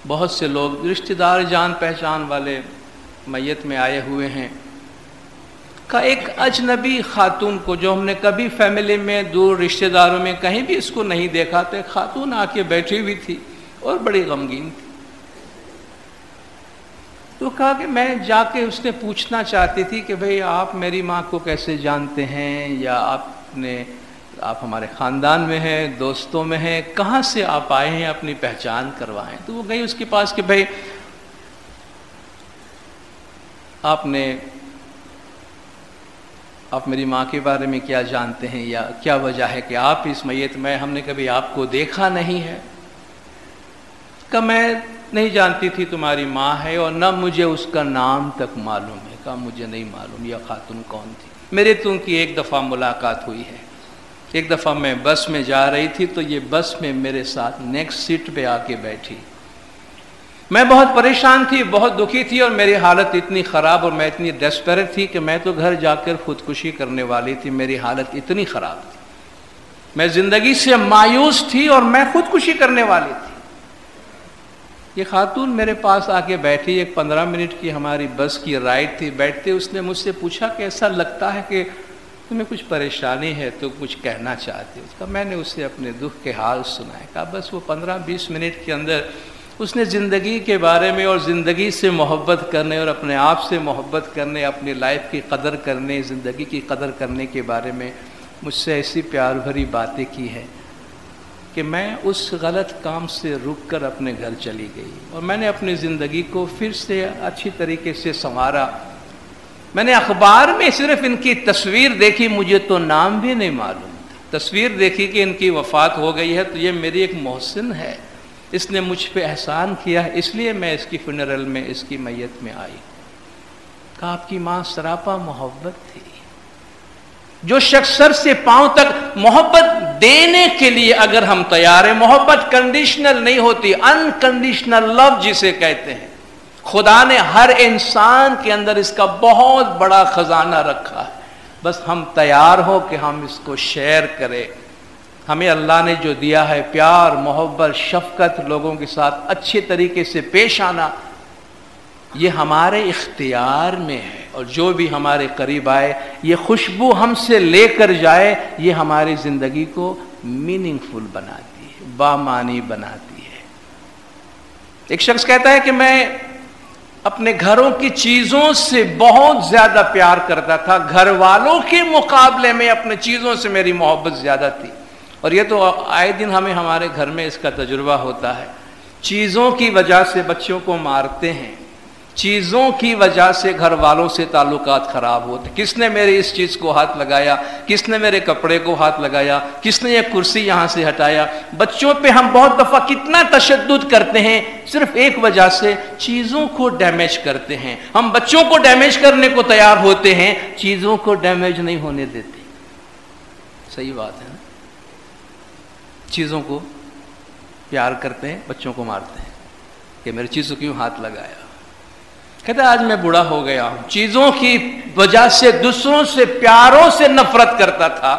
بہت سے لوگ رشتہ دار جان پہچان والے میت میں آئے ہوئے ہیں. کا ایک اجنبی خاتون کو جو ہم نے کبھی فیملی میں دور رشتہ داروں میں کہیں بھی اس کو نہیں دیکھا، تو ایک خاتون آ کے بیٹھی ہوئی تھی اور بڑی غمگین تھی. تو کہا کہ میں جا کے اس نے پوچھنا چاہتی تھی کہ بھئی آپ میری ماں کو کیسے جانتے ہیں، یا آپ ہمارے خاندان میں ہیں، دوستوں میں ہیں، کہاں سے آپ آئے ہیں، اپنی پہچان کروائیں. تو وہ گئی اس کے پاس کہ بھئی آپ میری ماں کے بارے میں کیا جانتے ہیں، یا کیا وجہ ہے کہ آپ اس میت میں، ہم نے کبھی آپ کو دیکھا نہیں ہے. کہ میں نہیں جانتی تھی تمہاری ماں ہے، اور نہ مجھے اس کا نام تک معلوم ہے. کہ مجھے نہیں معلوم یہ خاتون کون تھی. میرے تو ان کی ایک دفعہ ملاقات ہوئی ہے. ایک دفعہ میں بس میں جا رہی تھی تو یہ بس میں میرے ساتھ نیکسٹ سیٹ پہ آ کے بیٹھی. میں بہت پریشان تھی, بہت دکھی تھی, اور میری حالت اتنی خراب اور میں اتنی ڈیسپریٹ تھی کہ میں تو گھر جا کر خودکشی کرنے والی تھی. میری حالت اتنی خراب تھی, میں زندگی سے مایوس تھی اور میں خودکشی کرنے والی تھی. یہ خاتون میرے پاس آ کے بیٹھی, ایک 15 منٹ کی ہماری بس کی رائڈ تھی. بیٹھتے اس نے مجھ سے پوچھا کہ ایسا لگتا ہے کہ تمہیں کچھ پریشانی ہے, تو کچھ کہنا چاہتے ہو. میں نے اسے اپنے دکھ کے حال سنائے. کہا بس وہ 15-20 منٹ کے اندر اس نے زندگی کے بارے میں اور زندگی سے محبت کرنے اور اپنے آپ سے محبت کرنے, اپنی لائف کی قدر کرنے, زندگی کی قدر کرنے کے بارے میں مجھ سے ایسی پیار بھری باتیں کی ہے کہ میں اس غلط کام سے رک کر اپنے گھر چلی گئی, اور میں نے اپنی زندگی کو پھر سے اچھی طریقے سے سنوارا. میں نے اخبار میں صرف ان کی تصویر دیکھی, مجھے تو نام بھی نہیں معلوم تھا. تصویر دیکھی کہ ان کی وفات ہو گئی ہے, تو یہ میری ایک محسن ہے, اس نے مجھ پہ احسان کیا ہے, اس لیے میں اس کی فنرل میں, اس کی میت میں آئی. کہا آپ کی ماں سراپا محبت تھی. جو شخص سر سے پاؤں تک محبت دینے کے لیے اگر ہم تیار ہیں, محبت کنڈیشنل نہیں ہوتی, انکنڈیشنل لو جسے کہتے ہیں. خدا نے ہر انسان کے اندر اس کا بہت بڑا خزانہ رکھا ہے, بس ہم تیار ہو کہ ہم اس کو شیئر کریں. ہمیں اللہ نے جو دیا ہے پیار, محبت, شفقت, لوگوں کے ساتھ اچھے طریقے سے پیش آنا, یہ ہمارے اختیار میں ہے. اور جو بھی ہمارے قریب آئے, یہ خوشبو ہم سے لے کر جائے, یہ ہماری زندگی کو میننگ فل بناتی ہے, بامعنی بناتی ہے. ایک شخص کہتا ہے کہ میں اپنے گھروں کی چیزوں سے بہت زیادہ پیار کرتا تھا, گھر والوں کے مقابلے میں اپنے چیزوں سے میری محبت زیادہ تھی. اور یہ تو آئے دن ہمیں ہمارے گھر میں اس کا تجربہ ہوتا ہے. چیزوں کی وجہ سے بچوں کو مارتے ہیں, چیزوں کی وجہ سے گھر والوں سے تعلقات خراب ہوتے. کس نے میرے اس چیز کو ہاتھ لگایا, کس نے میرے کپڑے کو ہاتھ لگایا, کس نے یہ کرسی یہاں سے ہٹایا. بچوں پہ ہم بہت دفعہ کتنا تشدد کرتے ہیں, صرف ایک وجہ سے, چیزوں کو ڈیمیج کرتے ہیں. ہم بچوں کو ڈیمیج کرنے کو تیار ہوتے ہیں, چیزوں کو ڈیمیج نہیں ہونے دیتے. صحیح بات ہے نا. چیزوں کو پیار کرتے ہیں, بچوں کو مارتے ہیں کہ میری چیزوں کیوں ہاتھ لگایا. کہتا ہے آج میں بوڑھا ہو گیا ہوں, چیزوں کی وجہ سے دوسروں سے پیاروں سے نفرت کرتا تھا,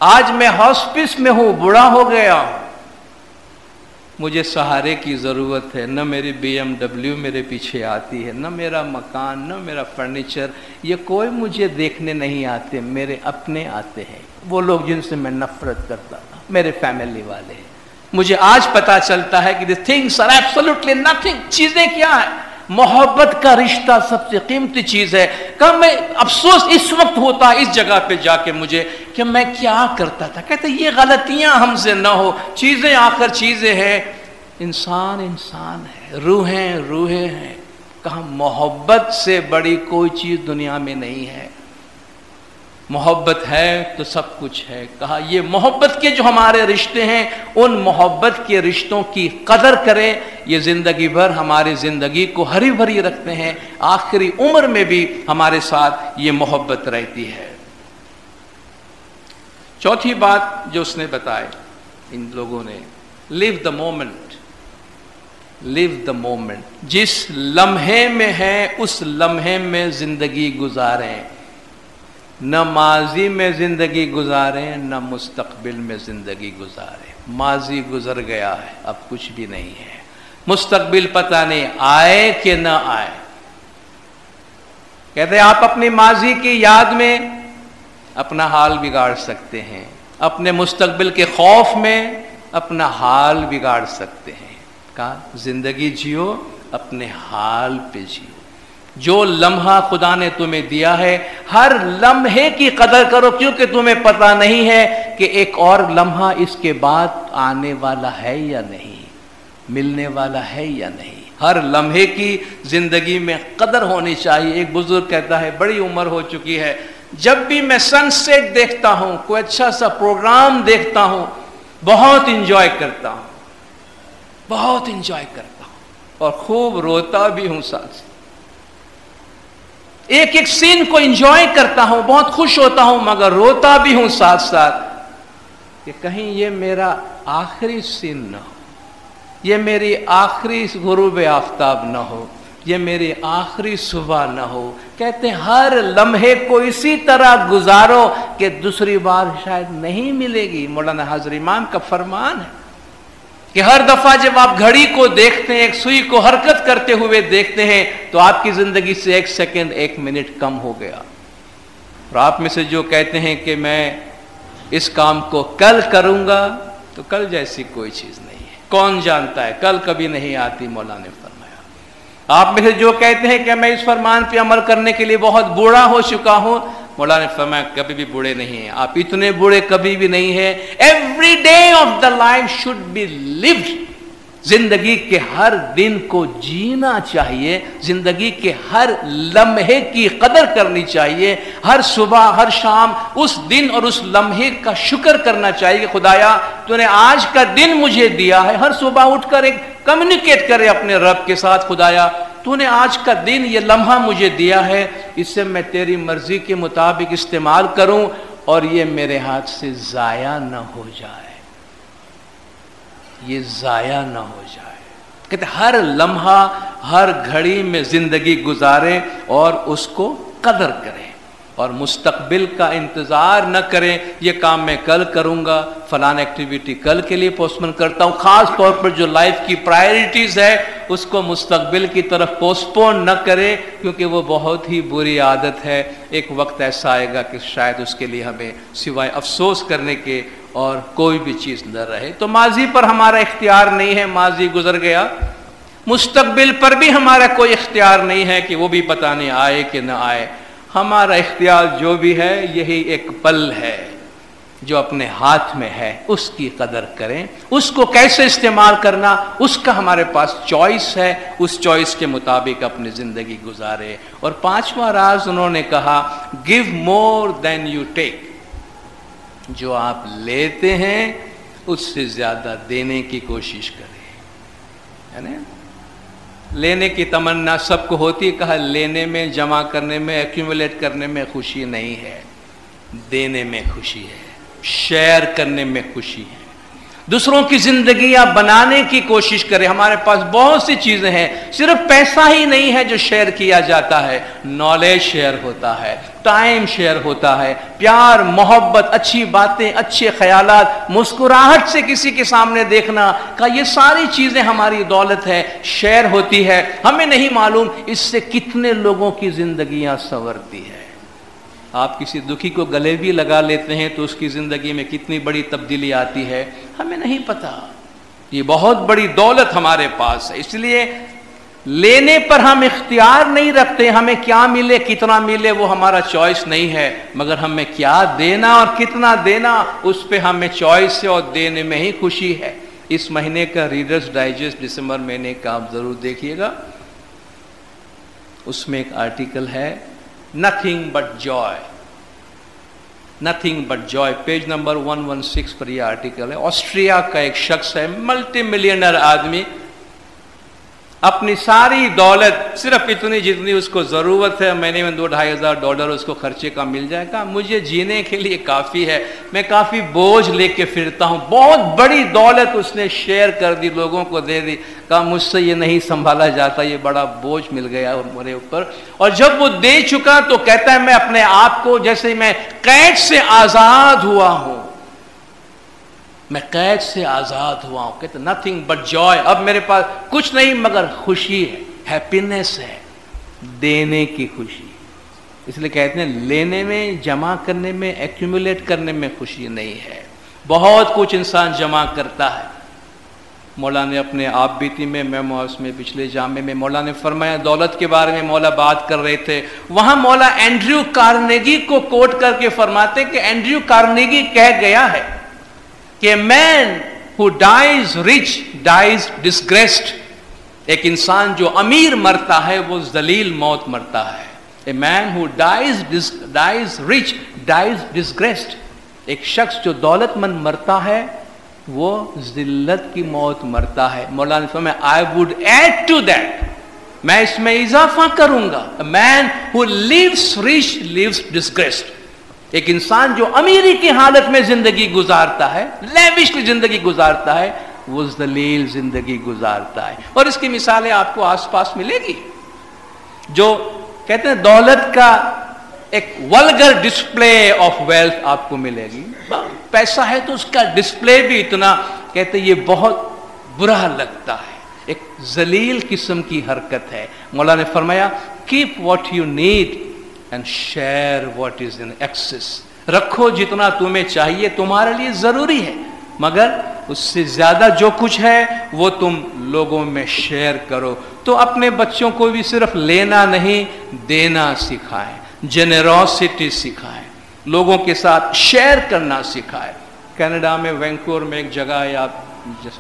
آج میں ہاسپس میں ہوں, بوڑھا ہو گیا ہوں, مجھے سہارے کی ضرورت ہے. نہ میری BMW میرے پیچھے آتی ہے, نہ میرا مکان, نہ میرا فرنیچر, یہ کوئی مجھے دیکھنے نہیں آتے, میرے اپنے آتے ہیں, وہ لوگ جن سے میں نفرت کرتا تھا, میرے فیملی والے ہیں. مجھے آج پتا چلتا ہے کہ these things are absolutely nothing. چیزیں کیا ہیں؟ محبت کا رشتہ سب سے قیمتی چیز ہے. کہ میں افسوس اس وقت ہوتا ہے اس جگہ پہ جا کے مجھے کہ میں کیا کرتا تھا. کہتے یہ غلطیاں ہم سے نہ ہو, چیزیں آخر چیزیں ہیں, انسان انسان ہے, روحیں روحیں ہیں. کہاں محبت سے بڑی کوئی چیز دنیا میں نہیں ہے. محبت ہے تو سب کچھ ہے. کہا یہ محبت کے جو ہمارے رشتے ہیں, ان محبت کے رشتوں کی قدر کریں, یہ زندگی بھر ہماری زندگی کو ہری بھری رکھتے ہیں, آخری عمر میں بھی ہمارے ساتھ یہ محبت رہتی ہے. چوتھی بات جو اس نے بتائی ان لوگوں نے, لیو the moment, leave the moment. جس لمحے میں ہے اس لمحے میں زندگی گزاریں, نہ ماضی میں زندگی گزاریں, نہ مستقبل میں زندگی گزاریں. ماضی گزر گیا ہے, اب کچھ بھی نہیں ہے. مستقبل پتہ نہیں آئے کہ نہ آئے. کہتے ہیں آپ اپنی ماضی کی یاد میں اپنا حال بگاڑ سکتے ہیں, اپنے مستقبل کے خوف میں اپنا حال بگاڑ سکتے ہیں. کہا زندگی جیو, اپنے حال پہ جیو. جو لمحہ خدا نے تمہیں دیا ہے, ہر لمحے کی قدر کرو, کیونکہ تمہیں پتہ نہیں ہے کہ ایک اور لمحہ اس کے بعد آنے والا ہے یا نہیں, ملنے والا ہے یا نہیں. ہر لمحے کی زندگی میں قدر ہونی چاہیے. ایک بزرگ کہتا ہے, بڑی عمر ہو چکی ہے, جب بھی میں سن سیٹ دیکھتا ہوں, کوئی اچھا سا پروگرام دیکھتا ہوں, بہت انجوائے کرتا ہوں, بہت انجوائے کرتا ہوں, اور خوب روتا بھی ہوں ساتھ. ایک ایک سین کو انجوائے کرتا ہوں, بہت خوش ہوتا ہوں, مگر روتا بھی ہوں ساتھ ساتھ. کہ کہیں یہ میرا آخری سین نہ ہو، یہ میری آخری غروب آفتاب نہ ہو، یہ میری آخری صبح نہ ہو. کہتے ہیں ہر لمحے کو اسی طرح گزارو کہ دوسری بار شاید نہیں ملے گی. مولانا حضرت امام کا فرمان ہے کہ ہر دفعہ جب آپ گھڑی کو دیکھتے ہیں، ایک سوئی کو حرکت کرتے ہوئے دیکھتے ہیں، تو آپ کی زندگی سے 1 سیکنڈ 1 منٹ کم ہو گیا. اور آپ میں سے جو کہتے ہیں کہ میں اس کام کو کل کروں گا، تو کل جیسی کوئی چیز نہیں ہے. کون جانتا ہے، کل کبھی نہیں آتی. مولا نے فرمایا. آپ میں سے جو کہتے ہیں کہ میں اس فرمان پہ عمل کرنے کے لیے بہت بوڑھا ہو چکا ہوں، مولا نے فرمایا کبھی بھی بوڑھے نہیں ہیں. آپ اتنے بوڑھے کبھی بھی نہیں ہیں. Every day of the life should be lived. زندگی کے ہر دن کو جینا چاہیے، زندگی کے ہر لمحے کی قدر کرنی چاہیے. ہر صبح ہر شام اس دن اور اس لمحے کا شکر کرنا چاہیے کہ خدایا تو نے آج کا دن مجھے دیا ہے. ہر صبح اٹھ کر ایک کمیونیکیٹ کرے اپنے رب کے ساتھ، خدایا تو نے آج کا دن یہ لمحہ مجھے دیا ہے، اسے میں تیری مرضی کے مطابق استعمال کروں اور یہ میرے ہاتھ سے ضائع نہ ہو جائے، یہ ضائع نہ ہو جائے. کہتے ہر لمحہ ہر گھڑی میں زندگی گزارے اور اس کو قدر کریں اور مستقبل کا انتظار نہ کریں. یہ کام میں کل کروں گا، فلان ایکٹیویٹی کل کے لیے پوسٹپون کرتا ہوں. خاص طور پر جو لائف کی پرائیورٹیز ہے اس کو مستقبل کی طرف پوسٹپون نہ کریں، کیونکہ وہ بہت ہی بری عادت ہے. ایک وقت ایسا آئے گا کہ شاید اس کے لیے ہمیں سوائے افسوس کرنے کے اور کوئی بھی چیز نہ رہے. تو ماضی پر ہمارا اختیار نہیں ہے، ماضی گزر گیا. مستقبل پر بھی ہمارا کوئی اختیار نہیں ہے کہ وہ بھی پتہ نہیں آئے کہ نہ آئے. ہمارا اختیار جو بھی ہے یہی ایک پل ہے جو اپنے ہاتھ میں ہے، اس کی قدر کریں. اس کو کیسے استعمال کرنا اس کا ہمارے پاس چوائس ہے، اس چوائس کے مطابق اپنی زندگی گزارے. اور 5واں راز انہوں نے کہا give more then you take. جو آپ لیتے ہیں اس سے زیادہ دینے کی کوشش کریں. یعنی لینے کی تمنا سب کو ہوتی ہے، کہا لینے میں، جمع کرنے میں، ایکیومولیٹ کرنے میں خوشی نہیں ہے، دینے میں خوشی ہے، شیئر کرنے میں خوشی ہے. دوسروں کی زندگیاں بنانے کی کوشش کریں. ہمارے پاس بہت سی چیزیں ہیں، صرف پیسہ ہی نہیں ہے جو شیئر کیا جاتا ہے. نالج شیئر ہوتا ہے، ٹائم شیئر ہوتا ہے، پیار محبت، اچھی باتیں، اچھے خیالات، مسکراہٹ سے کسی کے سامنے دیکھنا، کہ یہ ساری چیزیں ہماری دولت ہے، شیئر ہوتی ہے. ہمیں نہیں معلوم اس سے کتنے لوگوں کی زندگیاں سنورتی ہے. آپ کسی دکھی کو گلے بھی لگا لیتے ہیں تو اس کی زندگی میں کتنی بڑی تبدیلی آتی ہے ہمیں نہیں پتا. یہ بہت بڑی دولت ہمارے پاس ہے. اس لیے لینے پر ہم اختیار نہیں رکھتے. ہمیں کیا ملے کتنا ملے وہ ہمارا چوائس نہیں ہے، مگر ہمیں کیا دینا اور کتنا دینا اس پہ ہمیں چوائس ہے، اور دینے میں ہی خوشی ہے. اس مہینے کا ریڈرز ڈائجسٹ دسمبر مہینے کا آپ ضرور دیکھیے گا. اس میں ایک آرٹیکل ہے Nothing but joy. Nothing but joy. Page number 116 پر یہ آرٹیکل ہے. آسٹریا کا ایک شخص ہے، ملٹی ملینر آدمی، اپنی ساری دولت صرف اتنی جتنی اس کو ضرورت ہے، مہینے میں $2,500 اس کو خرچے کا مل جائے گا، مجھے جینے کے لیے کافی ہے، میں کافی بوجھ لے کے پھرتا ہوں. بہت بڑی دولت اس نے شیئر کر دی، لوگوں کو دے دی. کہا مجھ سے یہ نہیں سنبھالا جاتا، یہ بڑا بوجھ مل گیا میرے اوپر. اور جب وہ دے چکا تو کہتا ہے میں اپنے آپ کو جیسے میں قید سے آزاد ہوا ہوں، میں قید سے آزاد ہوا ہوں. کہتے نتھنگ بٹ جوائے. اب میرے پاس کچھ نہیں مگر خوشی ہے، ہیپینس ہے، دینے کی خوشی. اس لیے کہتے ہیں لینے میں، جمع کرنے میں، ایکیومولیٹ کرنے میں خوشی نہیں ہے. بہت کچھ انسان جمع کرتا ہے. مولا نے اپنے آپ بیتی میں میموارز میں پچھلے جامع میں مولا نے فرمایا، دولت کے بارے میں مولا بات کر رہے تھے، وہاں مولا اینڈریو کارنیگی کو کوٹ کر کے فرماتے کہ اینڈریو کارنیگی کہہ گیا ہے کہ man who dies rich dies disgraced. ایک انسان جو امیر مرتا ہے وہ ذلیل موت مرتا ہے. A man who dies rich dies disgraced. ایک شخص جو دولت مند مرتا ہے وہ ذلت کی موت مرتا ہے. مولانا فرمایا I would add to that. میں اس میں اضافہ کروں گا. A man who lives rich lives disgraced. ایک انسان جو امیری کی حالت میں زندگی گزارتا ہے، لیوش زندگی گزارتا ہے، وہ ذلیل زندگی گزارتا ہے. اور اس کی مثالیں آپ کو آس پاس ملے گی. جو کہتے ہیں دولت کا ایک ولگر ڈسپلے آف ویلتھ آپ کو ملے گی. پیسہ ہے تو اس کا ڈسپلے بھی اتنا، کہتے ہیں یہ بہت برا لگتا ہے، ایک ذلیل قسم کی حرکت ہے. مولا نے فرمایا keep what you need and share what is in excess. رکھو جتنا تمہیں چاہیے، تمہارے لیے ضروری ہے، مگر اس سے زیادہ جو کچھ ہے وہ تم لوگوں میں شیئر کرو. تو اپنے بچوں کو بھی صرف لینا نہیں، دینا سکھائیں، جنروسٹی سکھائیں، لوگوں کے ساتھ شیئر کرنا سکھائیں. کینیڈا میں وینکوور میں ایک جگہ ہے،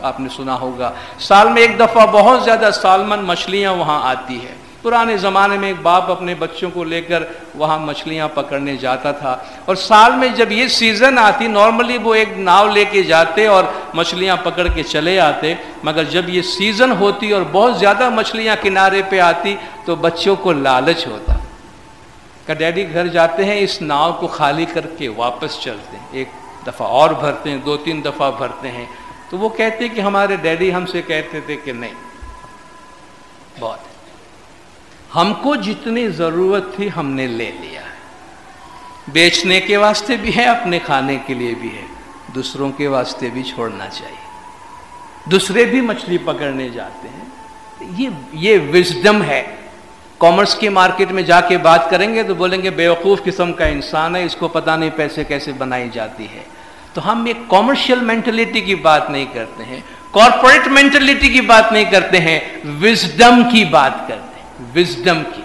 آپ نے سنا ہوگا، سال میں ایک دفعہ بہت زیادہ سالمن مچھلیاں وہاں آتی ہے. پرانے زمانے میں ایک باپ اپنے بچوں کو لے کر وہاں مچھلیاں پکڑنے جاتا تھا، اور سال میں جب یہ سیزن آتی نارملی وہ ایک ناؤ لے کے جاتے اور مچھلیاں پکڑ کے چلے آتے، مگر جب یہ سیزن ہوتی اور بہت زیادہ مچھلیاں کنارے پہ آتی تو بچوں کو لالچ ہوتا کہ ڈیڈی گھر جاتے ہیں، اس ناؤ کو خالی کر کے واپس چلتے ہیں، ایک دفعہ اور بھرتے ہیں، 2-3 دفعہ بھرتے ہیں. تو وہ کہتے کہ ہمارے ڈیڈی ہم سے کہتے تھے کہ نہیں، بہت ہے، ہم کو جتنی ضرورت تھی ہم نے لے لیا ہے. بیچنے کے واسطے بھی ہے، اپنے کھانے کے لیے بھی ہے، دوسروں کے واسطے بھی چھوڑنا چاہیے. دوسرے بھی مچھلی پکڑنے جاتے ہیں. یہ وزڈم ہے. کامرس کی مارکیٹ میں جا کے بات کریں گے تو بولیں گے بیوقوف قسم کا انسان ہے، اس کو پتہ نہیں پیسے کیسے بنائی جاتی ہے. تو ہم ایک کامرشل مینٹلٹی کی بات نہیں کرتے ہیں، کارپوریٹ مینٹلٹی کی بات نہیں کرتے ہیں، وزڈم کی بات کرتے ہیں. وزڈم کی.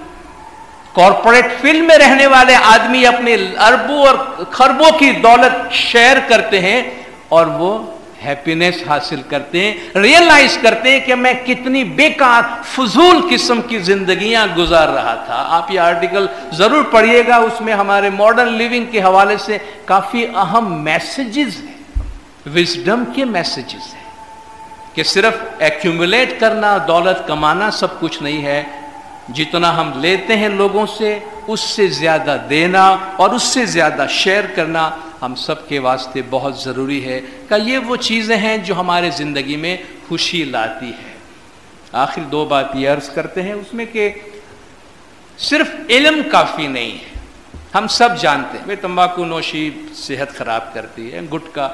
کارپوریٹ فیلڈ میں رہنے والے آدمی اپنے اربوں اور خربوں کی دولت شیئر کرتے ہیں اور وہ ہیپینس حاصل کرتے ہیں، ریئلائز کرتے ہیں کہ میں کتنی بیکار فضول قسم کی زندگیاں گزار رہا تھا. آپ یہ آرٹیکل ضرور پڑھیے گا، اس میں ہمارے ماڈرن لیونگ کے حوالے سے کافی اہم میسیجز ہیں، وزڈم کے میسیجز ہیں کہ صرف ایکیومولیٹ کرنا، دولت کمانا سب کچھ نہیں ہے. جتنا ہم لیتے ہیں لوگوں سے، اس سے زیادہ دینا اور اس سے زیادہ شیئر کرنا ہم سب کے واسطے بہت ضروری ہے. کہ یہ وہ چیزیں ہیں جو ہمارے زندگی میں خوشی لاتی ہے. آخر 2 بات یہ عرض کرتے ہیں اس میں کہ صرف علم کافی نہیں ہے. ہم سب جانتے ہیں تمباکو نوشی صحت خراب کرتی ہے، گٹکا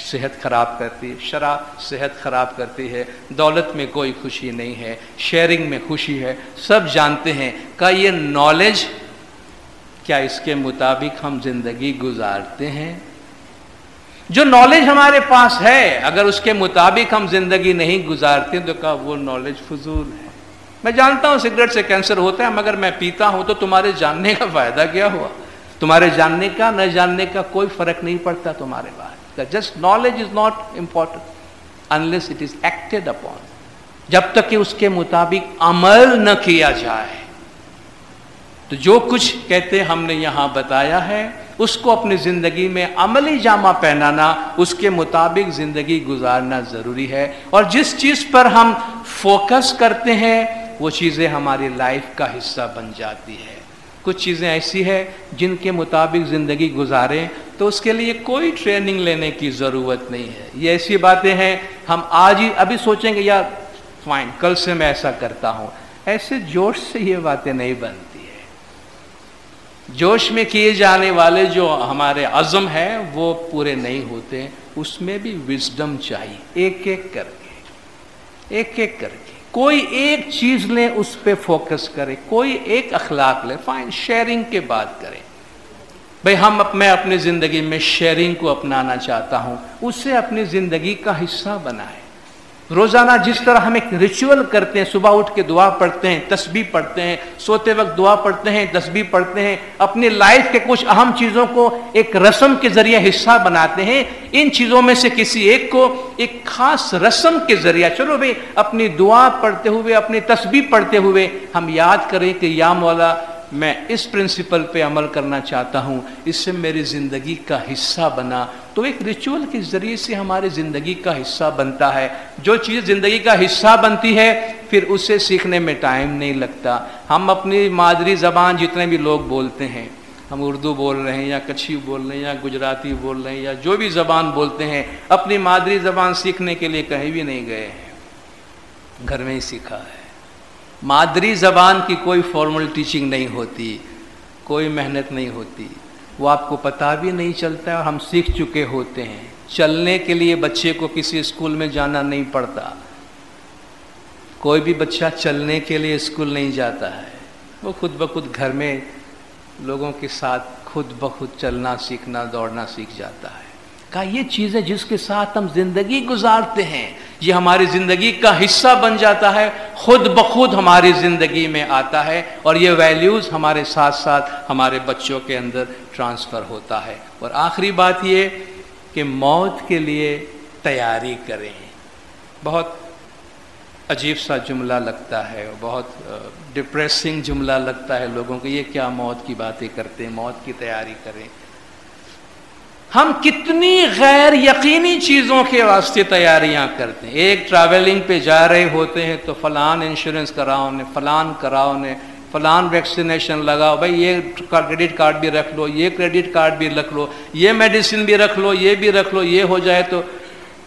صحت خراب کرتی ہے، شراب صحت خراب کرتی ہے، دولت میں کوئی خوشی نہیں ہے، شیئرنگ میں خوشی ہے. سب جانتے ہیں کہ یہ نالج، کیا اس کے مطابق ہم زندگی گزارتے ہیں؟ جو نالج ہمارے پاس ہے اگر اس کے مطابق ہم زندگی نہیں گزارتے تو کہا وہ نالج فضول ہے. میں جانتا ہوں سگریٹ سے کینسر ہوتا ہے، مگر میں پیتا ہوں تو تمہارے جاننے کا فائدہ کیا ہوا؟ تمہارے جاننے کا نہ جاننے کا کوئی فرق نہیں پڑتا تمہارے بات. Just knowledge is not important unless it is acted upon. جب تک کہ اس کے مطابق عمل نہ کیا جائے. تو جو کچھ کہتے ہم نے یہاں بتایا ہے اس کو اپنی زندگی میں عملی جامہ پہنانا، اس کے مطابق زندگی گزارنا ضروری ہے. اور جس چیز پر ہم فوکس کرتے ہیں وہ چیزیں ہماری لائف کا حصہ بن جاتی ہے. کچھ چیزیں ایسی ہیں جن کے مطابق زندگی گزاریں تو اس کے لیے کوئی ٹریننگ لینے کی ضرورت نہیں ہے. یہ ایسی باتیں ہیں ہم آج ہی ابھی سوچیں گے یار فائن کل سے میں ایسا کرتا ہوں. ایسے جوش سے یہ باتیں نہیں بنتی. جوش میں کیے جانے والے جو ہمارے عزم ہیں وہ پورے نہیں ہوتے. اس میں بھی وزڈم چاہیے. ایک ایک کر کے کوئی ایک چیز لیں، اس پہ فوکس کرے، کوئی ایک اخلاق لیں. فائن شیئرنگ کے بات کریں. بھئی میں اپنی زندگی میں شیئرنگ کو اپنانا چاہتا ہوں، اسے اپنی زندگی کا حصہ بنائیں. روزانہ جس طرح ہم ایک ریچول کرتے ہیں، صبح اٹھ کے دعا پڑھتے ہیں، تسبیح پڑھتے ہیں، سوتے وقت دعا پڑھتے ہیں، تسبیح پڑھتے ہیں، اپنی لائف کے کچھ اہم چیزوں کو ایک رسم کے ذریعے حصہ بناتے ہیں. ان چیزوں میں سے کسی ایک کو ایک خاص رسم کے ذریعے چلو بھئی اپنی دعا پڑھتے ہوئے، اپنی تسبیح پڑھتے ہوئے ہم یاد کریں کہ یا مولا میں اس پرنسپل پہ عمل کرنا چاہتا ہوں، اس سے میری زندگی کا حصہ بنا. تو ایک ریچول کے ذریعے سے ہماری زندگی کا حصہ بنتا ہے. جو چیز زندگی کا حصہ بنتی ہے پھر اسے سیکھنے میں ٹائم نہیں لگتا. ہم اپنی مادری زبان جتنے بھی لوگ بولتے ہیں ہم اردو بول رہے ہیں یا کچھی بول رہے ہیں یا گجراتی بول رہے ہیں یا جو بھی زبان بولتے ہیں، اپنی مادری زبان سیکھنے کے لیے کہیں بھی نہیں گئے ہیں، گھر میں ہی سیکھا ہے۔ مادری زبان کی کوئی فارمل ٹیچنگ نہیں ہوتی، کوئی محنت نہیں ہوتی، وہ آپ کو پتہ بھی نہیں چلتا ہے اور ہم سیکھ چکے ہوتے ہیں۔ چلنے کے لیے بچے کو کسی اسکول میں جانا نہیں پڑتا، کوئی بھی بچہ چلنے کے لیے اسکول نہیں جاتا ہے، وہ خود بخود گھر میں لوگوں کے ساتھ خود بخود چلنا سیکھنا دوڑنا سیکھ جاتا ہے۔ کہا یہ چیزیں جس کے ساتھ ہم زندگی گزارتے ہیں، یہ ہماری زندگی کا حصہ بن جاتا ہے، خود بخود ہماری زندگی میں آتا ہے، اور یہ ویلیوز ہمارے ساتھ ساتھ ہمارے بچوں کے اندر ٹرانسفر ہوتا ہے۔ اور آخری بات یہ کہ موت کے لیے تیاری کریں۔ بہت عجیب سا جملہ لگتا ہے، بہت ڈپریسنگ جملہ لگتا ہے لوگوں کو، یہ کیا موت کی باتیں کرتے ہیں، موت کی تیاری کریں۔ ہم کتنی غیر یقینی چیزوں کے واسطے تیاریاں کرتے ہیں۔ ایک ٹریولنگ پہ جا رہے ہوتے ہیں تو فلان انشورنس کراؤ نے، فلان کراؤ نے، فلان ویکسینیشن لگاؤ، بھائی یہ کریڈٹ کارڈ بھی رکھ لو، یہ کریڈٹ کارڈ بھی رکھ لو، یہ میڈیسن بھی رکھ لو، یہ بھی رکھ لو، یہ ہو جائے تو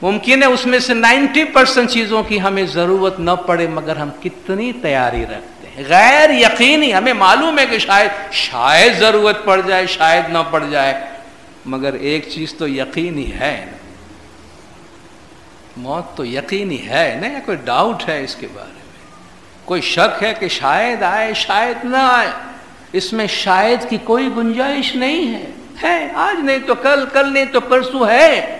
ممکن ہے اس میں سے 90% چیزوں کی ہمیں ضرورت نہ پڑے، مگر ہم کتنی تیاری رکھتے ہیں۔ غیر یقینی، ہمیں معلوم ہے کہ شاید ضرورت پڑ جائے، شاید نہ پڑ جائے، مگر ایک چیز تو یقینی ہے نا، موت تو یقینی ہے نا، کوئی ڈاؤٹ ہے اس کے بارے میں، کوئی شک ہے کہ شاید آئے شاید نہ آئے، اس میں شاید کی کوئی گنجائش نہیں ہے، آج نہیں تو کل، کل نہیں تو پرسوں ہے،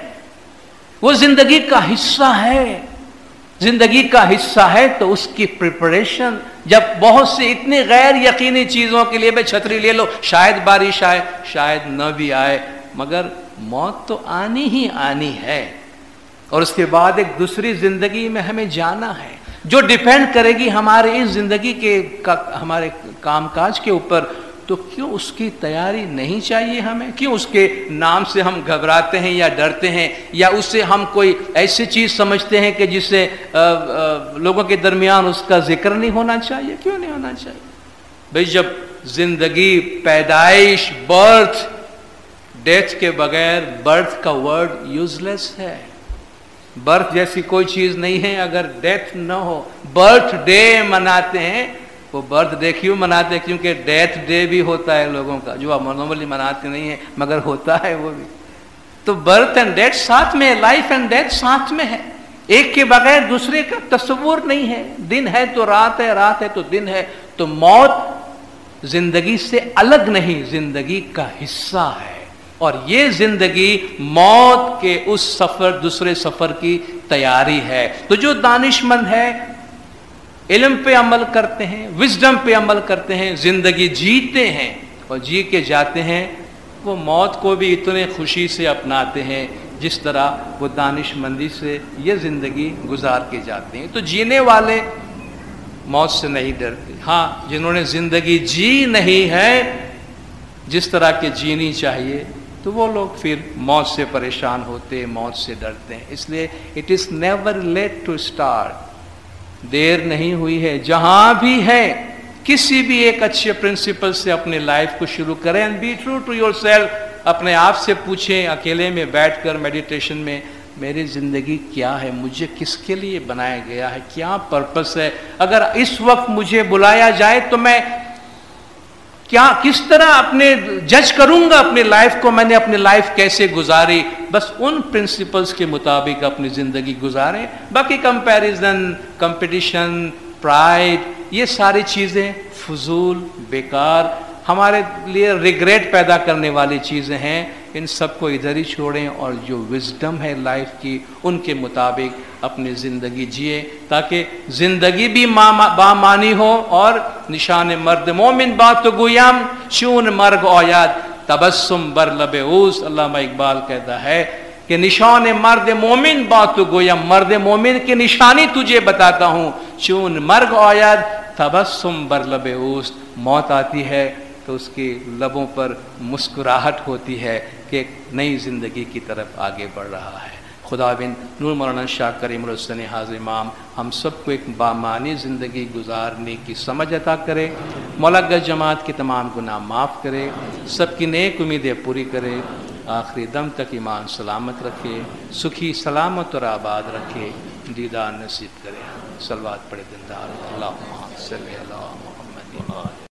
وہ زندگی کا حصہ ہے۔ زندگی کا حصہ ہے تو اس کی پریپریشن، جب بہت سی اتنی غیر یقینی چیزوں کے لیے بھائی چھتری لے لو، شاید بارش آئے شاید نہ بھی آئے، مگر موت تو آنی ہی آنی ہے، اور اس کے بعد ایک دوسری زندگی میں ہمیں جانا ہے جو ڈیپینڈ کرے گی ہمارے اس زندگی کے ہمارے کام کاج کے اوپر۔ تو کیوں اس کی تیاری نہیں چاہیے ہمیں؟ کیوں اس کے نام سے ہم گھبراتے ہیں یا ڈرتے ہیں، یا اس سے ہم کوئی ایسی چیز سمجھتے ہیں کہ جس سے لوگوں کے درمیان اس کا ذکر نہیں ہونا چاہیے؟ کیوں نہیں ہونا چاہیے؟ بھئی جب زندگی، پیدائش، برتھ، ڈیتھ کے بغیر برتھ کا ورڈ یوزلیس ہے۔ برتھ جیسی کوئی چیز نہیں ہے اگر ڈیتھ نہ ہو۔ برتھ ڈے مناتے ہیں، وہ برتھ ڈے کیوں مناتے ہیں؟ کیونکہ ڈیتھ ڈے بھی ہوتا ہے لوگوں کا، جو آپ نارملی مناتے نہیں ہیں مگر ہوتا ہے وہ بھی۔ تو برتھ اینڈ ڈیتھ ساتھ میں، لائف اینڈ ڈیتھ ساتھ میں ہے، ایک کے بغیر دوسرے کا تصور نہیں ہے۔ دن ہے تو رات ہے، رات ہے تو دن ہے۔ تو موت زندگی سے الگ نہیں، زندگی کا حصہ ہے، اور یہ زندگی موت کے اس سفر، دوسرے سفر کی تیاری ہے۔ تو جو دانش مند ہے، علم پہ عمل کرتے ہیں، وزڈم پہ عمل کرتے ہیں، زندگی جیتے ہیں اور جی کے جاتے ہیں، وہ موت کو بھی اتنے خوشی سے اپناتے ہیں جس طرح وہ دانش مندی سے یہ زندگی گزار کے جاتے ہیں۔ تو جینے والے موت سے نہیں ڈرتے۔ ہاں، جنہوں نے زندگی جی نہیں ہے جس طرح کے جینی چاہیے، تو وہ لوگ پھر موت سے پریشان ہوتے، موت سے ڈرتے ہیں۔ اس لیے it is never late to start, دیر نہیں ہوئی ہے، جہاں بھی ہے کسی بھی ایک اچھے پرنسپل سے اپنے لائف کو شروع کریں، and be true to yourself. اپنے آپ سے پوچھیں اکیلے میں بیٹھ کر میڈیٹیشن میں، میری زندگی کیا ہے، مجھے کس کے لیے بنایا گیا ہے، کیا پرپس ہے، اگر اس وقت مجھے بلایا جائے تو میں کس طرح اپنے جج کروں گا اپنی لائف کو، میں نے اپنی لائف کیسے گزاری، بس ان پرنسپلز کے مطابق اپنی زندگی گزاریں۔ باقی کمپیریزن، کمپٹیشن، پرائڈ، یہ ساری چیزیں فضول، بیکار، ہمارے لیے ریگریٹ پیدا کرنے والی چیزیں ہیں، ان سب کو ادھر ہی چھوڑیں، اور جو وزڈم ہے لائف کی، ان کے مطابق اپنی زندگی جیے، تاکہ زندگی بھی بامانی ہو، اور نشان مرد مومن بات تو گویم چون مرگ آید تبسم بر لب اوست۔ علامہ اقبال کہتا ہے کہ نشان مرد مومن بات تو گویم، مرد مومن کی نشانی تجھے بتاتا ہوں، چون مرگ آید تبسم بر لب اوست، موت آتی ہے تو اس کے لبوں پر مسکراہٹ ہوتی ہے کہ ایک نئی زندگی کی طرف آگے بڑھ رہا ہے۔ خداوند نور مولانا شاہ کریم الحسن حاضر امام ہم سب کو ایک بامعنی زندگی گزارنے کی سمجھ عطا کرے، مولا گز جماعت کے تمام گناہ معاف کرے، سب کی نیک امیدیں پوری کرے، آخری دم تک ایمان سلامت رکھے، سکھی سلامت اور آباد رکھے، دیدار نصیب کرے۔ صلوات پڑھے دلدار، اللہم صلی علی محمد۔